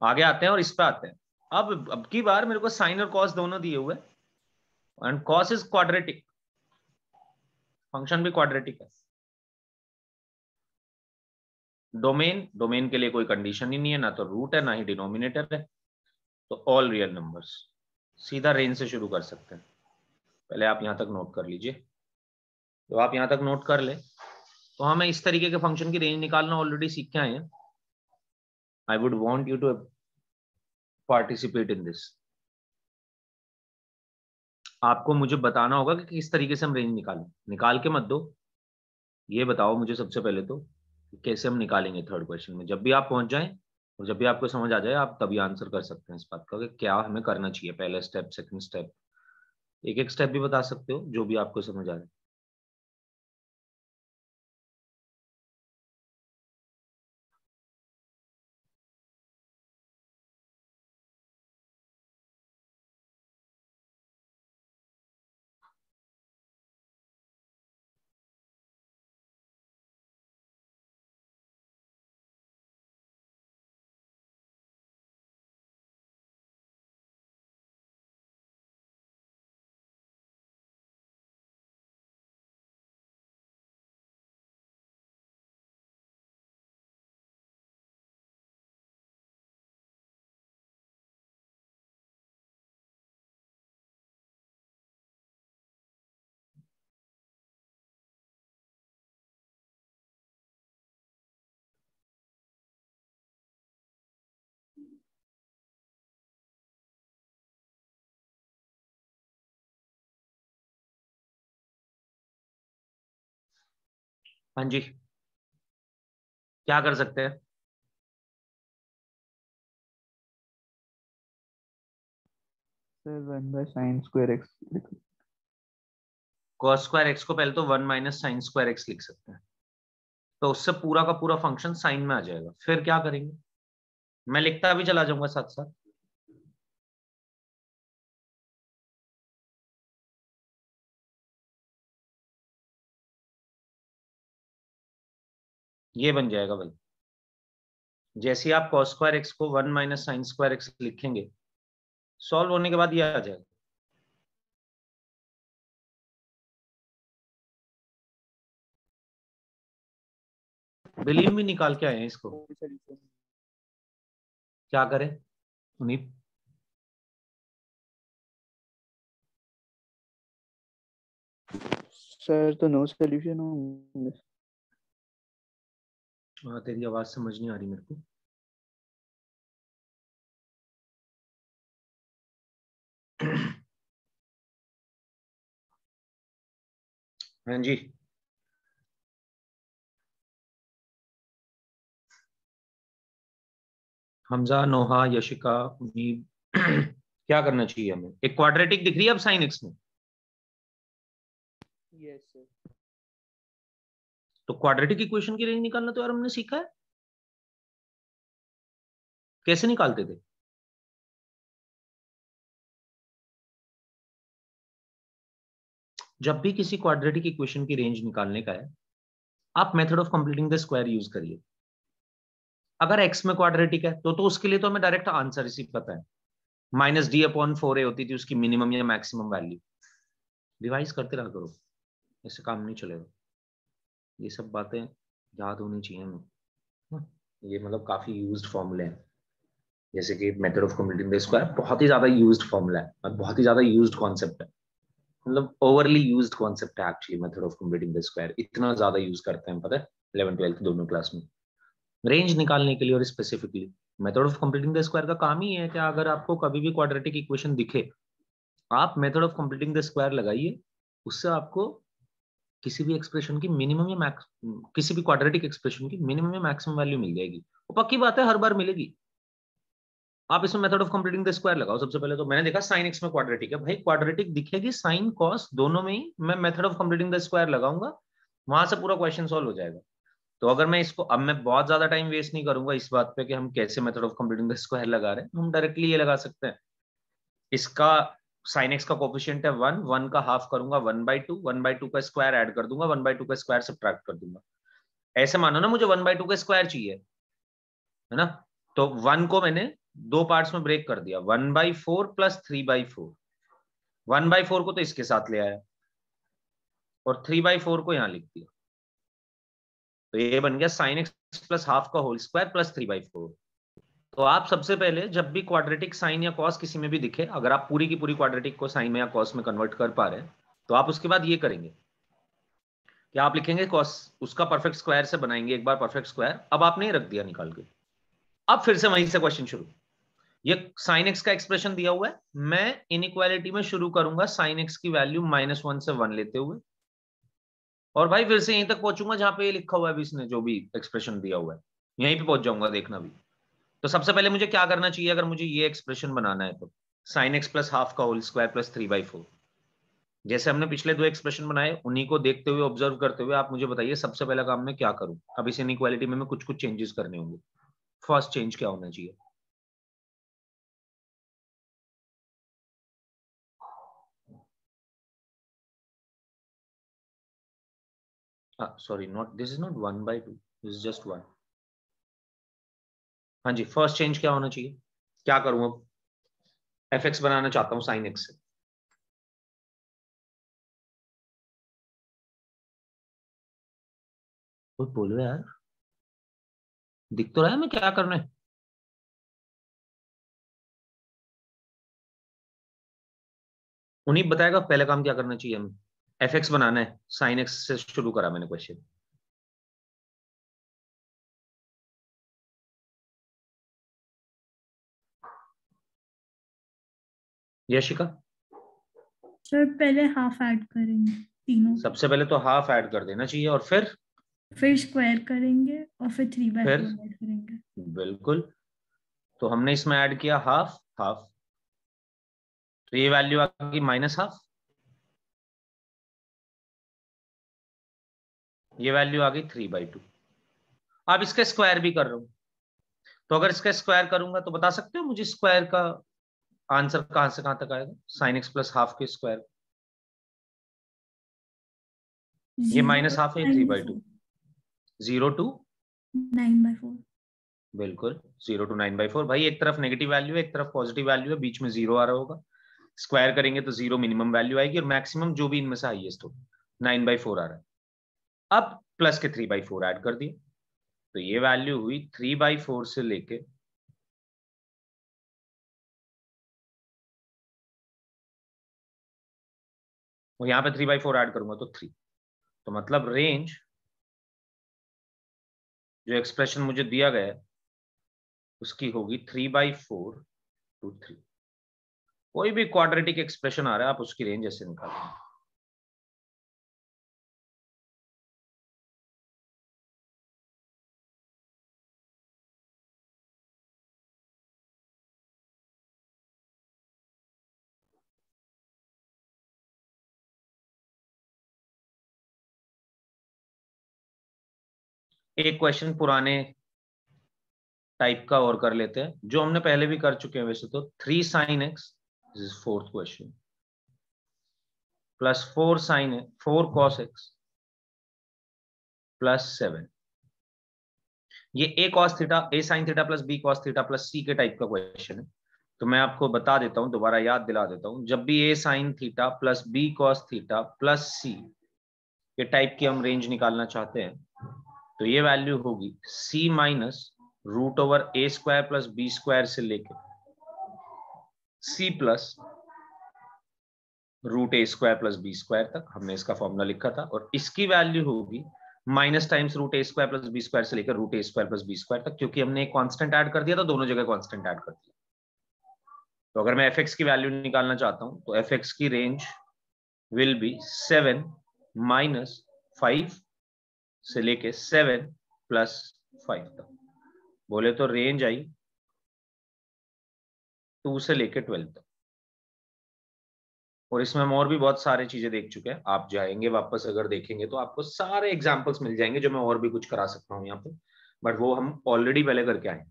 आगे आते हैं और इस पे आते हैं। अब की बार मेरे को साइन और कॉस दोनों दिए हुए, and cos is quadratic, function भी क्वाड्रेटिक है। डोमेन के लिए कोई कंडीशन ही नहीं है, ना तो रूट है ना ही डिनोमिनेटर है। तो ऑल रियल नंबर्स, सीधा रेंज से शुरू कर सकते हैं। पहले आप यहां तक नोट कर लीजिए। तो आप यहां तक नोट कर ले तो हमें इस तरीके के फंक्शन की रेंज निकालना ऑलरेडी सीख के आए हैं। I would want you to participate in this. आपको मुझे बताना होगा कि किस तरीके से हम रेंज निकालें। निकाल के मत दो, ये बताओ मुझे सबसे पहले तो कि कैसे हम निकालेंगे थर्ड क्वेश्चन में। जब भी आप पहुंच जाएं और जब भी आपको समझ आ जाए, आप तभी आंसर कर सकते हैं इस बात का कि क्या हमें करना चाहिए, पहला स्टेप, सेकंड स्टेप। एक एक स्टेप भी बता सकते हो जो भी आपको समझ आ रहा है। हाँ जी, क्या कर सकते हैं? Sir 1/sin²x। cos square x को पहले तो 1 - sin स्क्वायर एक्स लिख सकते हैं, तो उससे पूरा का पूरा फंक्शन साइन में आ जाएगा। फिर क्या करेंगे, मैं लिखता भी चला जाऊंगा साथ साथ। ये बन जाएगा भाई। जैसे ही आप cos स्क्वायर एक्स को 1 - sin स्क्वायर एक्स लिखेंगे, सॉल्व होने के बाद ये आ जाएगा। बिलीन भी निकाल के आए हैं इसको। क्या करें सुनीत? सर तो नो सॉल्यूशन होंगे। हाँ, तेरी आवाज समझ नहीं आ रही मेरे को। हाँ जी, हमजा, नोहा, यशिका, मुनीब, क्या करना चाहिए हमें? एक क्वाड्रेटिक दिख रही है अब साइन एक्स में, यस सर। तो क्वाड्रेटिक इक्वेशन की रेंज निकालना तो यार हमने सीखा है, कैसे निकालते थे? जब भी किसी क्वाड्रेटिक इक्वेशन की रेंज निकालने का है, आप method of completing the square use करिए। अगर एक्स में क्वाड्रेटिक है तो उसके लिए तो हमें डायरेक्ट आंसर इसी पता है, -d/4a होती थी उसकी मिनिमम या मैक्सिमम वैल्यू। रिवाइज करते रहा करो, ऐसे काम नहीं चलेगा। ये सब बातें याद होनी चाहिए हमें। ये मतलब काफी यूज्ड फॉर्मूले हैं, जैसे कि method of completing the square बहुत ही ज्यादा यूज्ड फॉर्मूला है और बहुत ही ज्यादा यूज्ड कॉन्सेप्ट है, मतलब ओवरली यूज्ड कॉन्सेप्ट है actually. Method of completing the square इतना ज्यादा यूज करते हैं, पता है, 11th-12th दोनों क्लास में रेंज निकालने के लिए। और specifically method of completing the square का काम ही है कि अगर आपको कभी भी क्वाड्रेटिक इक्वेशन दिखे, आप method of completing the square लगाइए, उससे आपको किसी भी एक्सप्रेशन की मिनिमम या मैक्स, किसी भी क्वाड्रेटिक एक्सप्रेशन की मिनिमम या मैक्सिमम वैल्यू मिल जाएगी। वो पक्की बात है, हर बार मिलेगी। आप इसमें method of completing the square लगाओ। सबसे पहले तो मैंने देखा साइन एक्स में क्वाड्रेटिक है, भाई क्वाड्रेटिक दिखेगी साइन कॉस दोनों में ही, मैं method of completing the square लगाऊंगा, वहां से पूरा क्वेश्चन सॉल्व हो जाएगा। तो अगर मैं इसको, अब मैं बहुत ज्यादा टाइम वेस्ट नहीं करूंगा इस बात पे कि हम कैसे method of completing the square लगा रहे हैं, हम डायरेक्टली ये लगा सकते हैं। इसका साइन एक्स का कोफिशिएंट है 1, 1 का हाफ करूंगा 1/2, 1/2 का स्क्वायर ऐड कर दूंगा, 1/2 का स्क्वायर सब्ट्रैक्ट कर दूंगा। ऐसे मानो ना मुझे 1/2 का स्क्वायर चाहिए, है ना, तो 1 को मैंने दो पार्ट्स में ब्रेक कर दिया, 1/4 प्लस 3/4। 1/4 को तो इसके साथ ले आया और 3/4 को यहां लिख दिया, तो ये बन गया साइन एक्स प्लस हाफ का होल स्क्वायर प्लस 3/4। तो आप सबसे पहले जब भी क्वाड्रेटिक साइन या कॉस किसी में भी दिखे, अगर आप पूरी की पूरी क्वाड्रेटिक को साइन में या कॉस में कन्वर्ट कर पा रहे हैं, तो आप उसके बाद ये करेंगे कि आप लिखेंगे कॉस, उसका परफेक्ट स्क्वायर से बनाएंगे एक बार परफेक्ट स्क्वायर। अब आपने रख दिया निकाल के, अब फिर से वहीं से क्वेश्चन शुरू। ये साइन एक्स का एक्सप्रेशन दिया हुआ है, मैं इनइक्वालिटी में शुरू करूंगा साइन एक्स की वैल्यू -1 से 1 लेते हुए, और भाई फिर से यहीं तक पहुंचूंगा जहां पे ये लिखा हुआ है अभी इसने जो भी एक्सप्रेशन दिया हुआ है, यहीं पे पहुंच जाऊंगा, देखना भी। तो सबसे पहले मुझे क्या करना चाहिए अगर मुझे ये एक्सप्रेशन बनाना है, तो साइन एक्स प्लस हाफ का होल स्क्वायर प्लस 3/4। जैसे हमने पिछले दो एक्सप्रेशन बनाए, उन्हीं को देखते हुए ऑब्जर्व करते हुए आप मुझे बताइए सबसे पहला काम मैं क्या करूं। अब इस इनइक्वालिटी में कुछ कुछ चेंजेस करने होंगे। फर्स्ट चेंज क्या होना चाहिए? Sorry, not this is not 1/2, this is just 1। हाँ जी, फर्स्ट चेंज क्या होना चाहिए? क्या करूं अब? एफ एक्स बनाना चाहता हूं साइन एक्स से। कुछ बोलो यार, दिख तो रहा है मैं क्या करना है। उन्हीं बताएगा पहले काम क्या करना चाहिए हमें। एफ एक्स बनाना है, साइन एक्स से शुरू करा मैंने क्वेश्चन। यशिका, सर पहले हाफ ऐड करेंगे तीनों, सबसे पहले तो हाफ ऐड कर देना चाहिए और फिर स्क्वायर करेंगे और फिर 3/4 फिर ऐड करेंगे। बिल्कुल, तो हमने इसमें ऐड किया हाफ हाफ, तो ये वैल्यू आ गई -1/2, ये वैल्यू आ गई 3/2। अब इसका स्क्वायर भी कर रहा हूं, तो अगर इसका स्क्वायर करूंगा तो बता सकते हो मुझे स्क्वायर का आंसर कहां से कहां तक आएगा? साइन एक्स प्लस हाफ के स्क्वायर, ये 0 -1/2 है, 3/2, 9/4, 0 to 9/4। बिल्कुल 0 to 9/4। भाई एक तरफ नेगेटिव वैल्यू है, एक तरफ पॉजिटिव वैल्यू है, बीच में 0 आ रहा होगा। स्क्वायर करेंगे तो 0 मिनिमम वैल्यू आएगी और मैक्सिमम जो भी इनमें से हाईएस्ट हो, 9/4 आ रहा है। अब प्लस के 3/4 ऐड कर दिए, तो ये वैल्यू हुई 3/4 से लेके और यहाँ पे 3/4 ऐड करूंगा तो 3। तो मतलब रेंज जो एक्सप्रेशन मुझे दिया गया है उसकी होगी 3/4 to 3। कोई भी क्वाड्रेटिक एक्सप्रेशन आ रहा है आप उसकी रेंज ऐसे निकालेंगे। एक क्वेश्चन पुराने टाइप का और कर लेते हैं जो हमने पहले भी कर चुके हैं वैसे तो। 3 sin x, this is fourth question, plus 4 cos x plus 7। ये a cos theta, a sin theta plus b cos theta plus c के टाइप का क्वेश्चन है। तो मैं आपको बता देता हूं, दोबारा याद दिला देता हूं। जब भी a sin theta plus b cos theta plus c के टाइप की हम रेंज निकालना चाहते हैं तो ये वैल्यू होगी c minus root over a square plus b square से लेके c plus root A square plus B square तक। हमने इसका फॉर्मूला लिखा था। और इसकी वैल्यू होगी minus times root A square plus B square से लेकर root A square plus B square तक, क्योंकि हमने एक कांस्टेंट ऐड कर दिया था, दोनों जगह कांस्टेंट ऐड कर दिया। तो अगर मैं एफ एक्स की वैल्यू निकालना चाहता हूं तो एफ एक्स की रेंज विल बी 7 माइनस 5 से लेके 7 प्लस 5 तक। बोले तो रेंज आई 2 से लेके 12 तक। और इसमें हम और भी बहुत सारी चीजें देख चुके हैं। आप जाएंगे वापस अगर देखेंगे तो आपको सारे एग्जांपल्स मिल जाएंगे जो मैं और भी कुछ करा सकता हूं यहाँ पे, बट वो हम ऑलरेडी पहले करके आए।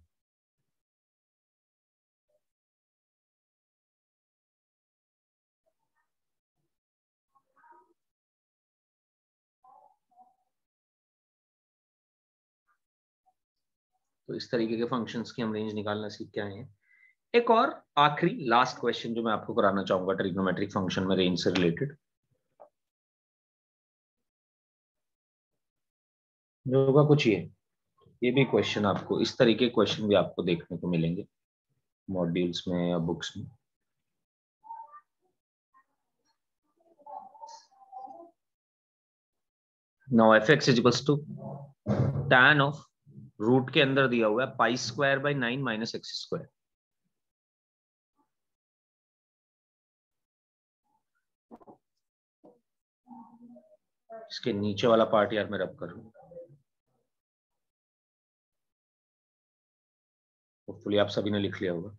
तो इस तरीके के फंक्शंस की हम रेंज निकालना सीख के आए हैं। एक और आखिरी लास्ट क्वेश्चन जो मैं आपको कराना चाहूंगा ट्रिग्नोमेट्रिक फंक्शन में रेंज से रिलेटेड, जो होगा कुछ ये भी क्वेश्चन आपको, इस तरीके के क्वेश्चन भी आपको देखने को मिलेंगे मॉड्यूल्स में या बुक्स में। Now f x is equals to tan of root के अंदर दिया हुआ है pi square by 9 minus x square. इसके नीचे वाला पार्ट यार मैं रब कर लूं, होपफुली आप सभी ने लिख लिया होगा।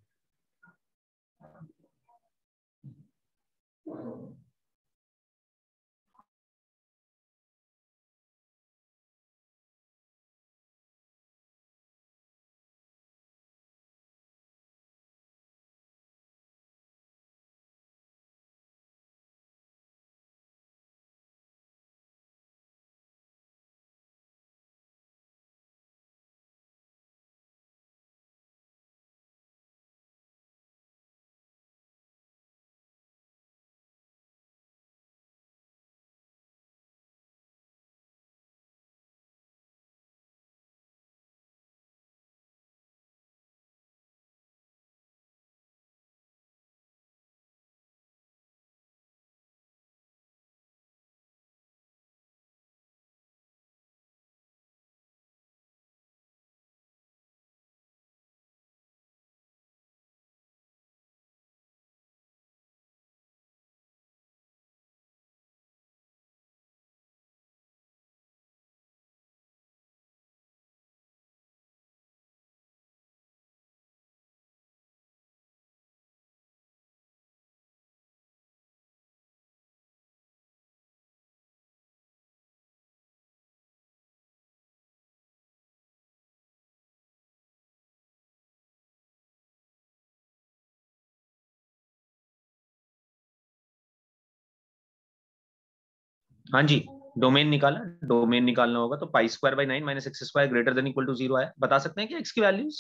हाँ जी, डोमेन निकाला, डोमेन निकालना होगा तो pi square by 9 minus x square greater than equal to 0 आया। बता सकते हैं कि एक्स की वैल्यूज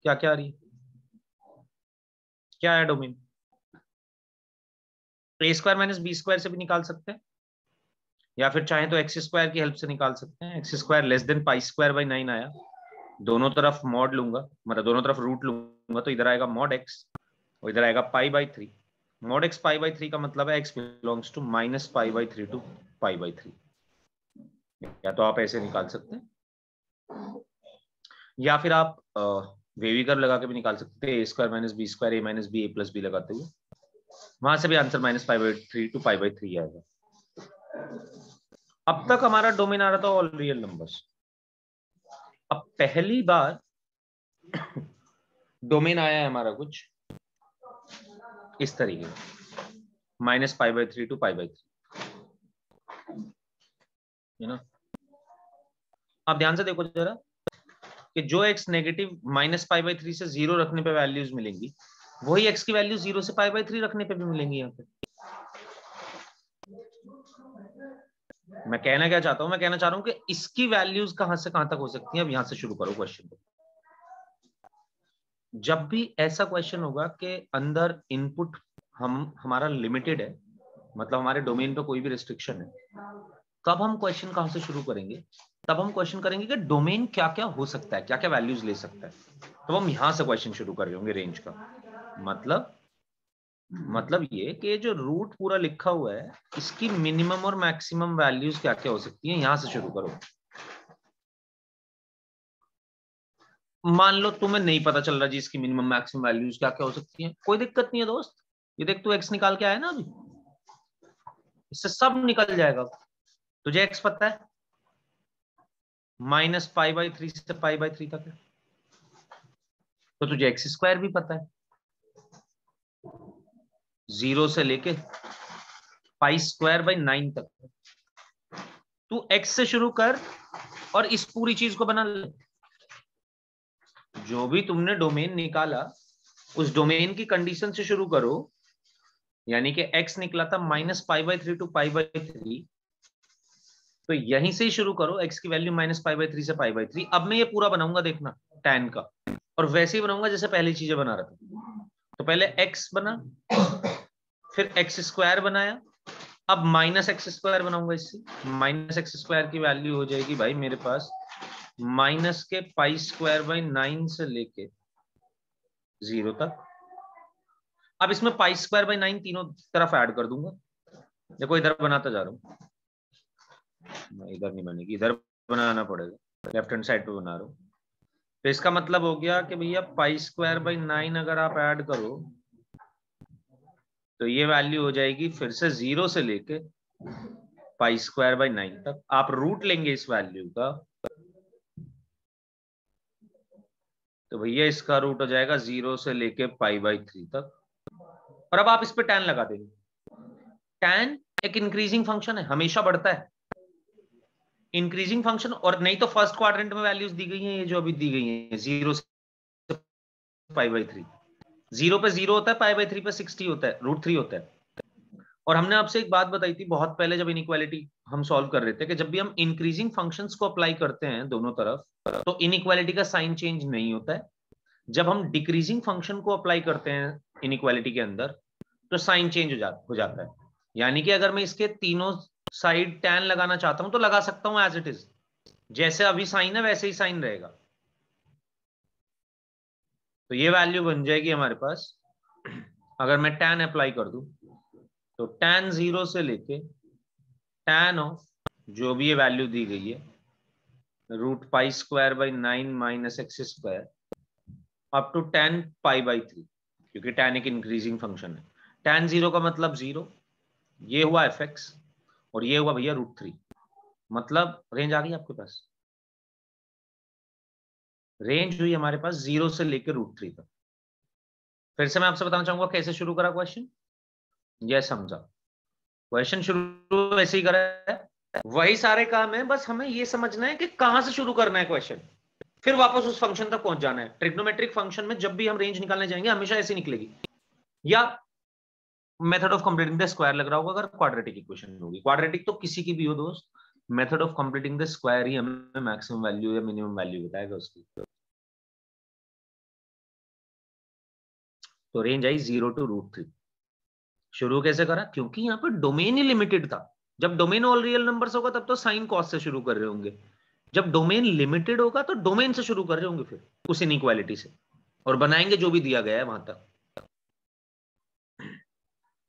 क्या क्या आ रही है, क्या है डोमेन। ए स्क्वायर माइनस बी स्क्वायर से भी निकाल सकते हैं, या फिर चाहे तो एक्स स्क्वायर की हेल्प से निकाल सकते हैं। X square less than pi square by 9 आया, दोनों तरफ मॉड लूंगा, मतलब दोनों तरफ रूट लूंगा, तो इधर आएगा मॉड एक्स और इधर आएगा pi by 3। Mod x pi by 3 का मतलब है x belongs to minus pi by 3 to pi by 3। या तो आप ऐसे निकाल सकते हैं या फिर आप वेवी कर्व लगा के भी निकाल सकते हैं, A square minus B square A minus B A plus B लगाते हुए, वहां से भी answer minus pi by 3 to pi by 3 आएगा। अब तक हमारा डोमेन आ रहा था ऑल रियल नंबर्स। अब पहली बार डोमेन आया है हमारा कुछ इस तरीके, minus pi by 3 to pi by 3, है ना। आप ध्यान से देखो जरा कि जो x negative minus pi by 3 से 0 रखने पे वैल्यूज मिलेंगी, वही x की वैल्यू 0 से पाई बाई 3 रखने पे भी मिलेंगी। यहाँ पे मैं कहना क्या चाहता हूं, मैं कहना चाह रहा हूं कि इसकी वैल्यूज कहां से कहां तक हो सकती हैं। अब यहां से शुरू करो क्वेश्चन को। जब भी ऐसा क्वेश्चन होगा कि अंदर इनपुट हमारा लिमिटेड है, मतलब हमारे डोमेन पे कोई भी रिस्ट्रिक्शन है, तब हम क्वेश्चन कहां से शुरू करेंगे? तब हम क्वेश्चन करेंगे कि डोमेन क्या क्या हो सकता है, क्या क्या वैल्यूज ले सकता है। तो हम यहां से क्वेश्चन शुरू कर रहे होंगे रेंज का। मतलब ये कि जो रूट पूरा लिखा हुआ है, इसकी मिनिमम और मैक्सिमम वैल्यूज क्या क्या हो सकती हैं, यहां से शुरू करो। मान लो तुम्हें नहीं पता चल रहा जी इसकी मिनिमम मैक्सिमम वैल्यूज क्या क्या हो सकती हैं, कोई दिक्कत नहीं है दोस्त। ये देख तू एक्स निकाल के आया ना अभी, इससे सब निकल जाएगा। तुझे एक्स पता है माइनस पाई बाई 3 से पाई बाई 3 तक है, तो तुझे एक्स स्क्वायर भी पता है 0 से लेके पाई स्क्वायर बाई 9 तक। तू एक्स से शुरू कर और इस पूरी चीज को बना ले। जो भी तुमने डोमेन निकाला उस डोमेन की कंडीशन से शुरू करो, यानी कि x निकला था minus pi by 3 to pi by 3, तो यहीं से ही शुरू करो, x की वैल्यू माइनस पाई बाई 3 से पाई बाई 3। अब मैं ये पूरा बनाऊंगा देखना tan का, और वैसे ही बनाऊंगा जैसे पहली चीजें बना रहा था। तो पहले x बना, फिर x स्क्वायर बनाया, अब माइनस एक्स स्क्वायर बनाऊंगा। इससे माइनस एक्स स्क्वायर की वैल्यू हो जाएगी भाई मेरे पास माइनस के पाई स्क्वायर बाई 9 से लेके 0 तक। अब इसमें पाई स्क्वायर बाई 9 तीनों तरफ ऐड कर दूंगा। देखो इधर बनाता जा रहा हूं, इधर नहीं बनेगी, इधर बनाना पड़ेगा, लेफ्ट हैंड साइड पे बना रहा हूं। तो इसका मतलब हो गया कि भैया पाई स्क्वायर बाई 9 अगर आप ऐड करो तो ये वैल्यू हो जाएगी फिर से 0 से लेके पाई स्क्वायर बाई 9 तक। आप रूट लेंगे इस वैल्यू का, तो भैया इसका रूट हो जाएगा 0 से लेके पाई बाई 3 तक। और अब आप इस पे tan लगा देंगे। tan एक इंक्रीजिंग फंक्शन है, हमेशा बढ़ता है इंक्रीजिंग फंक्शन। और नहीं तो फर्स्ट क्वाड्रेंट में वैल्यूज दी गई हैं, ये जो अभी दी गई हैं 0 से पाई बाई 3। 0 पे 0 होता है, पाई बाई 3 पे 60 होता है, √3 होता है। और हमने आपसे एक बात बताई थी बहुत पहले जब इनइक्वालिटी हम सॉल्व कर रहे थे कि जब भी हम इंक्रीजिंग फंक्शंस को अप्लाई करते हैं दोनों तरफ, तो इनइक्वालिटी का साइन चेंज नहीं होता है। जब हम डिक्रीजिंग फंक्शन को अप्लाई करते हैं इनइक्वालिटी के अंदर, तो साइन चेंज हो जाता है। यानी कि अगर मैं इसके तीनों साइड tan लगाना चाहता हूं तो लगा सकता हूं एज इट इज, जैसे अभी साइन है वैसे ही साइन रहेगा। तो ये वैल्यू बन जाएगी हमारे पास, अगर मैं tan अप्लाई कर दूं तो tan 0 से लेके tan ऑफ जो भी ये वैल्यू दी गई है root pi square by 9 minus x square up to tan pi by 3, क्योंकि tan एक इंक्रीजिंग फंक्शन है। tan 0 का मतलब 0, ये हुआ fx, और ये हुआ भैया √3। मतलब रेंज आ गई आपके पास, रेंज हुई हमारे पास 0 से लेकर √3 तक। फिर से मैं आपसे बताना चाहूंगा कैसे शुरू करा क्वेश्चन, यह समझा। क्वेश्चन शुरू वैसे ही करा है, वही सारे काम है, बस हमें ये समझना है कि कहां से शुरू करना है क्वेश्चन, फिर वापस उस फंक्शन तक पहुंच जाना है। ट्रिग्नोमेट्रिक फंक्शन में जब भी हम रेंज निकालने जाएंगे हमेशा ऐसे निकलेगी, या method of completing the square लग रहा होगा अगर क्वाड्रेटिक इक्वेशन होगी। क्वाड्रेटिक तो किसी की भी हो दोस्त, method of completing the square ही हमें मैक्सिमम वैल्यू या मिनिमम वैल्यू बताएगा उसकी। तो रेंज आई 0 टू √3। शुरू कैसे करा? क्योंकि यहाँ पर डोमेन ही लिमिटेड था। जब डोमेन ऑल रियल नंबर्स होगा तब तो साइन कॉस से शुरू कर रहे होंगे, जब डोमेन लिमिटेड होगा तो डोमेन से शुरू कर रहे होंगे, फिर उस इनइक्वालिटी से, और बनाएंगे जो भी दिया गया है वहां तक।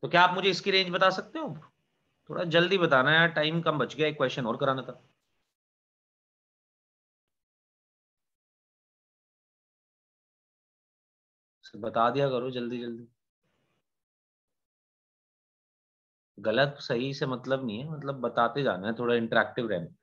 तो क्या आप मुझे इसकी रेंज बता सकते हो? थोड़ा जल्दी बताना यार, टाइम कम बच गया, एक क्वेश्चन और कराना था। बता दिया करो जल्दी जल्दी। गलत सही से मतलब नहीं है, मतलब बताते जाना है, थोड़ा इंटरेक्टिव रहना।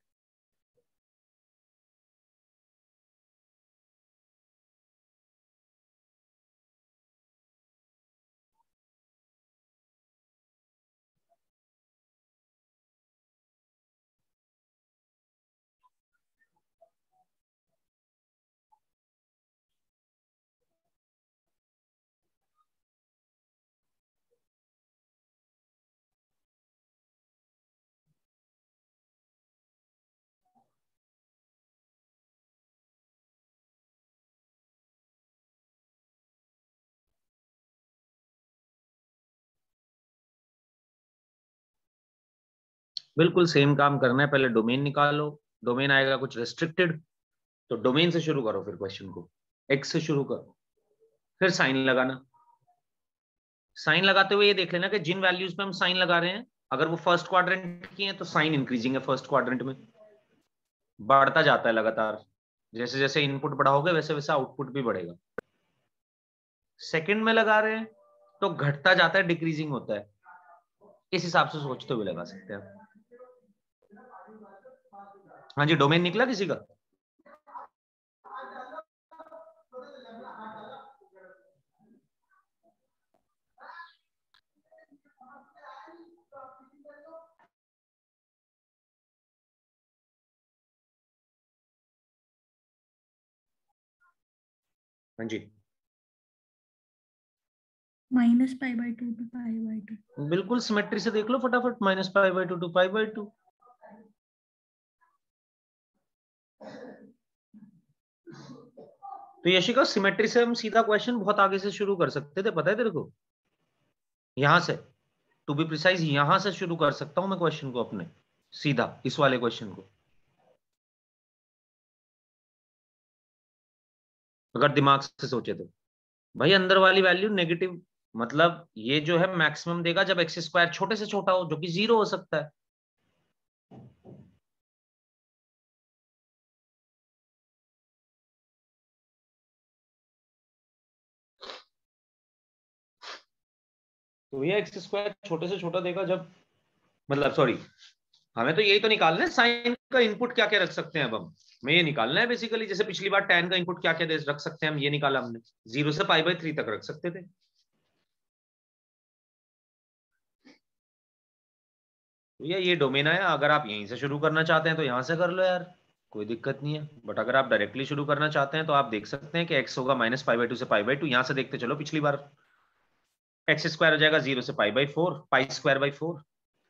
बिल्कुल सेम काम करना है, पहले डोमेन निकालो, डोमेन आएगा कुछ रेस्ट्रिक्टेड, तो डोमेन से शुरू करो, फिर क्वेश्चन को एक्स से शुरू करो, फिर साइन लगाना। साइन लगाते हुए ये देख लेना कि जिन वैल्यूज पे हम साइन लगा रहे हैं, अगर वो फर्स्ट क्वाड्रेंट की हैं तो साइन इंक्रीजिंग है, फर्स्ट क्वाड्रेंट में बढ़ता जाता है लगातार, जैसे जैसे इनपुट बढ़ाओगे वैसे वैसे आउटपुट भी बढ़ेगा। सेकंड में लगा रहे हैं तो घटता जाता है, डिक्रीजिंग होता है, इस हिसाब से सोचते हुए लगा सकते हैं। हाँ जी, डोमेन निकला किसी का? हाँ जी, -π/2 to π/2। बिल्कुल सिमेट्री से देख लो फटाफट, -π/2 to π/2। तो यशिका, सिमेट्री से हम सीधा क्वेश्चन बहुत आगे से शुरू कर सकते थे, पता है तेरे को? यहां से, टू बी प्रिसाइज, यहां से शुरू कर सकता हूं मैं क्वेश्चन को अपने, सीधा इस वाले क्वेश्चन को, अगर दिमाग से सोचे तो। भाई अंदर वाली वैल्यू नेगेटिव, मतलब ये जो है मैक्सिमम देगा जब एक्स स्क्वायर छोटे से छोटा हो, जो कि 0 हो सकता है। तो ये एक्स स्क्वायर छोटे से छोटा देगा जब, मतलब सॉरी, हमें तो यही तो निकालना है, साइन का इनपुट क्या क्या रख सकते हैं अब हम, हमें ये निकालना है बेसिकली, जैसे पिछली बार tan का इनपुट क्या क्या रख सकते हैं हम, ये निकाला हमने, 0 से π/3 तक रख सकते थे। भैया ये डोमेन आया, अगर आप यहीं से शुरू करना चाहते हैं तो यहां से कर लो यार, कोई दिक्कत नहीं है, बट अगर आप डायरेक्टली शुरू करना चाहते हैं तो आप देख सकते हैं कि x होगा -π/2 से π/2, यहां से देखते चलो, पिछली बार एक्स स्क्वायर हो जाएगा 0 से π/4, π²/4,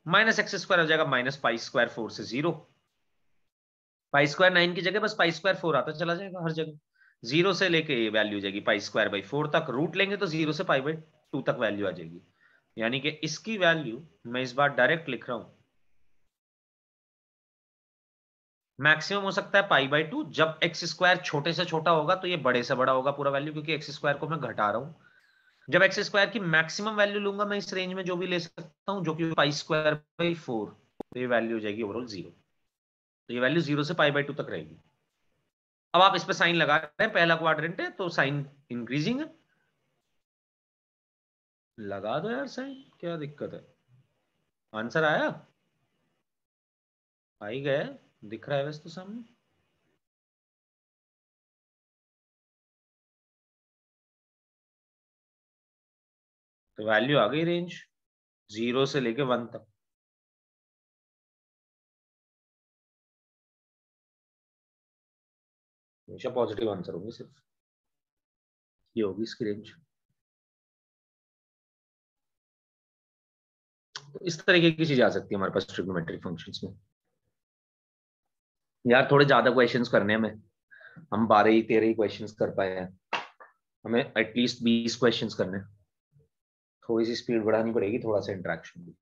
माइनस एक्स स्क्वायर हो जाएगा -π²4 से 0, π² 9 की जगह बस π²4 आता चला जाएगा हर जगह, 0 से लेके ये वैल्यू जाएगी π²/4 तक, रूट लेंगे तो 0 से π/2 तक वैल्यू आ जाएगी, यानी कि इसकी वैल्यू मैं इस बार डायरेक्ट लिख रहा हूं, मैक्सिमम हो सकता है π/2, जब एक्स स्क्वायर छोटे से छोटा होगा तो ये बड़े से बड़ा होगा पूरा वैल्यू, क्योंकि एक्स स्क्वायर को मैं घटा रहा हूं। जब एक्स स्क्वायर की मैक्सिमम वैल्यू लूंगा मैं इस रेंज में, जो भी ले सकता हूं, जो कि π²/4, तो ये वैल्यू हो जाएगी ओवरऑल 0, तो ये वैल्यू 0 से π/2 तक रहेगी। अब आप इस पे साइन लगा रहे हैं, पहला क्वाड्रेंट है तो साइन इंक्रीजिंग है, लगा दो यार साइन, क्या दिक्कत है? आंसर आया? आ ही गया, दिख रहा है वैसे तो सामने। तो वैल्यू आ गई रेंज 0 से लेके 1 तक, हमेशा पॉजिटिव आंसर होंगे सिर्फ, ये होगी इसकी रेंज। तो इस तरीके की चीज आ सकती है हमारे पास ट्रिग्नोमेट्रिक फंक्शंस में। यार थोड़े ज्यादा क्वेश्चंस करने हैं, हमें, हम 12 ही 13 ही क्वेश्चंस कर पाए हैं, हमें एटलीस्ट 20 क्वेश्चंस करने हैं, थोड़ी सी स्पीड बढ़ानी पड़ेगी, थोड़ा सा इंटरेक्शन भी,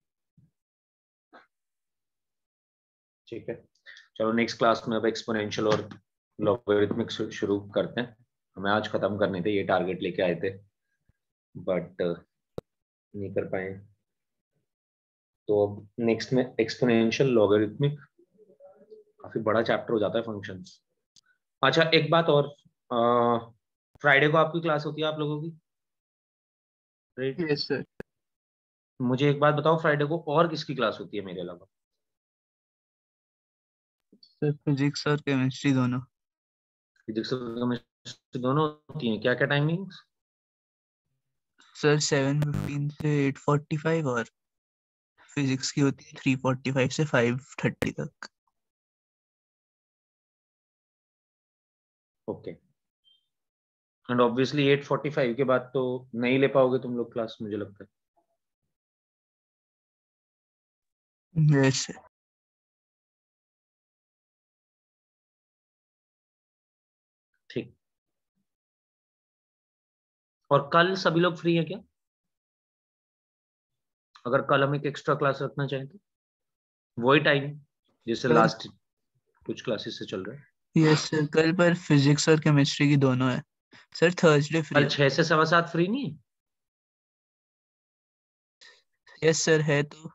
ठीक है? चलो नेक्स्ट क्लास में अब एक्सपोनेंशियल और लॉगरिथमिक शुरू करते हैं, हमें आज खत्म करने थे, ये टारगेट लेके आए थे बट नहीं कर पाए। तो अब नेक्स्ट में एक्सपोनेंशियल लॉगरिथमिक, काफी बड़ा चैप्टर हो जाता है फंक्शंस। अच्छा एक बात और, फ्राइडे को आपकी क्लास होती है आप लोगों की, राइट? Yes sir. मुझे एक बात बताओ, फ्राइडे को और किसकी क्लास होती है मेरे अलावा? सर फिजिक्स और केमिस्ट्री दोनों। फिजिक्स और केमिस्ट्री दोनों होती हैं, क्या क्या टाइमिंग्स? सर 7:15 से 8:45 और फिजिक्स की होती है 3:45 से 5:30 तक। ओके। एंड ऑब्वियसली 8:45 के बाद तो नहीं ले पाओगे तुम लोग क्लास, मुझे लगता है। Yes sir. ठीक। और कल सभी लोग फ्री है क्या? अगर कल हम एक एक्स्ट्रा क्लास रखना चाहें तो वही टाइम जैसे कल लास्ट कुछ क्लासेस से चल रहा है। यस सर, कल पर फिजिक्स और केमिस्ट्री की दोनों है। सर थर्सडे फ्री कल है। 6 से 7:15 फ्री नहीं है? यस सर है तो,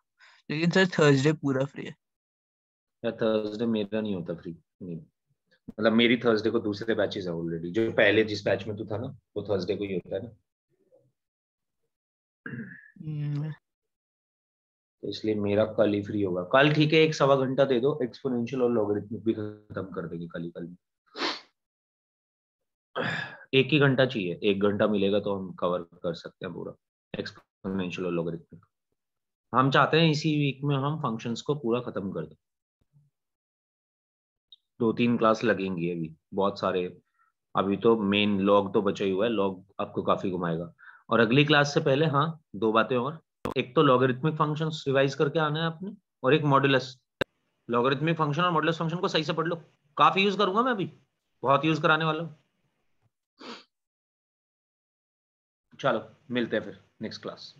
लेकिन सर थर्सडे पूरा फ्री है। या थर्सडे मेरा नहीं होता फ्री, नहीं। मतलब मेरी थर्सडे को दूसरे बैचेस है ऑलरेडी, जो पहले जिस बैच में तू था ना वो थर्सडे को ही होता है ना, हम्म, तो इसलिए मेरा कल ही फ्री होगा। कल ठीक है, 1 सवा घंटा दे दो, एक्सपोनेंशियल और लॉगरिथमिक भी खत्म कर देंगे कल ही। कल एक ही घंटा चाहिए, 1 घंटा मिलेगा तो हम कवर कर सकते हैं पूरा एक्सपोनेंशियल और लॉगरिथमिक। हम चाहते हैं इसी वीक में हम फंक्शंस को पूरा खत्म कर दें। 2-3 क्लास लगेंगी अभी, बहुत सारे। अभी तो मेन लॉग तो बचा ही हुआ है, लॉग आपको काफी घुमाएगा। और अगली क्लास से पहले हाँ, 2 बातें और। एक तो लॉगरिथमिक फंक्शंस रिवाइज करके आना है आपने, और एक मॉड्यूलस। लॉगरिथमिक फंक्शन और मॉड्यूलस फंक्शन को सही से पढ़ लो, काफी यूज करूंगा मैं अभी, बहुत यूज कराने वाला हूँ। चलो मिलते हैं फिर नेक्स्ट क्लास।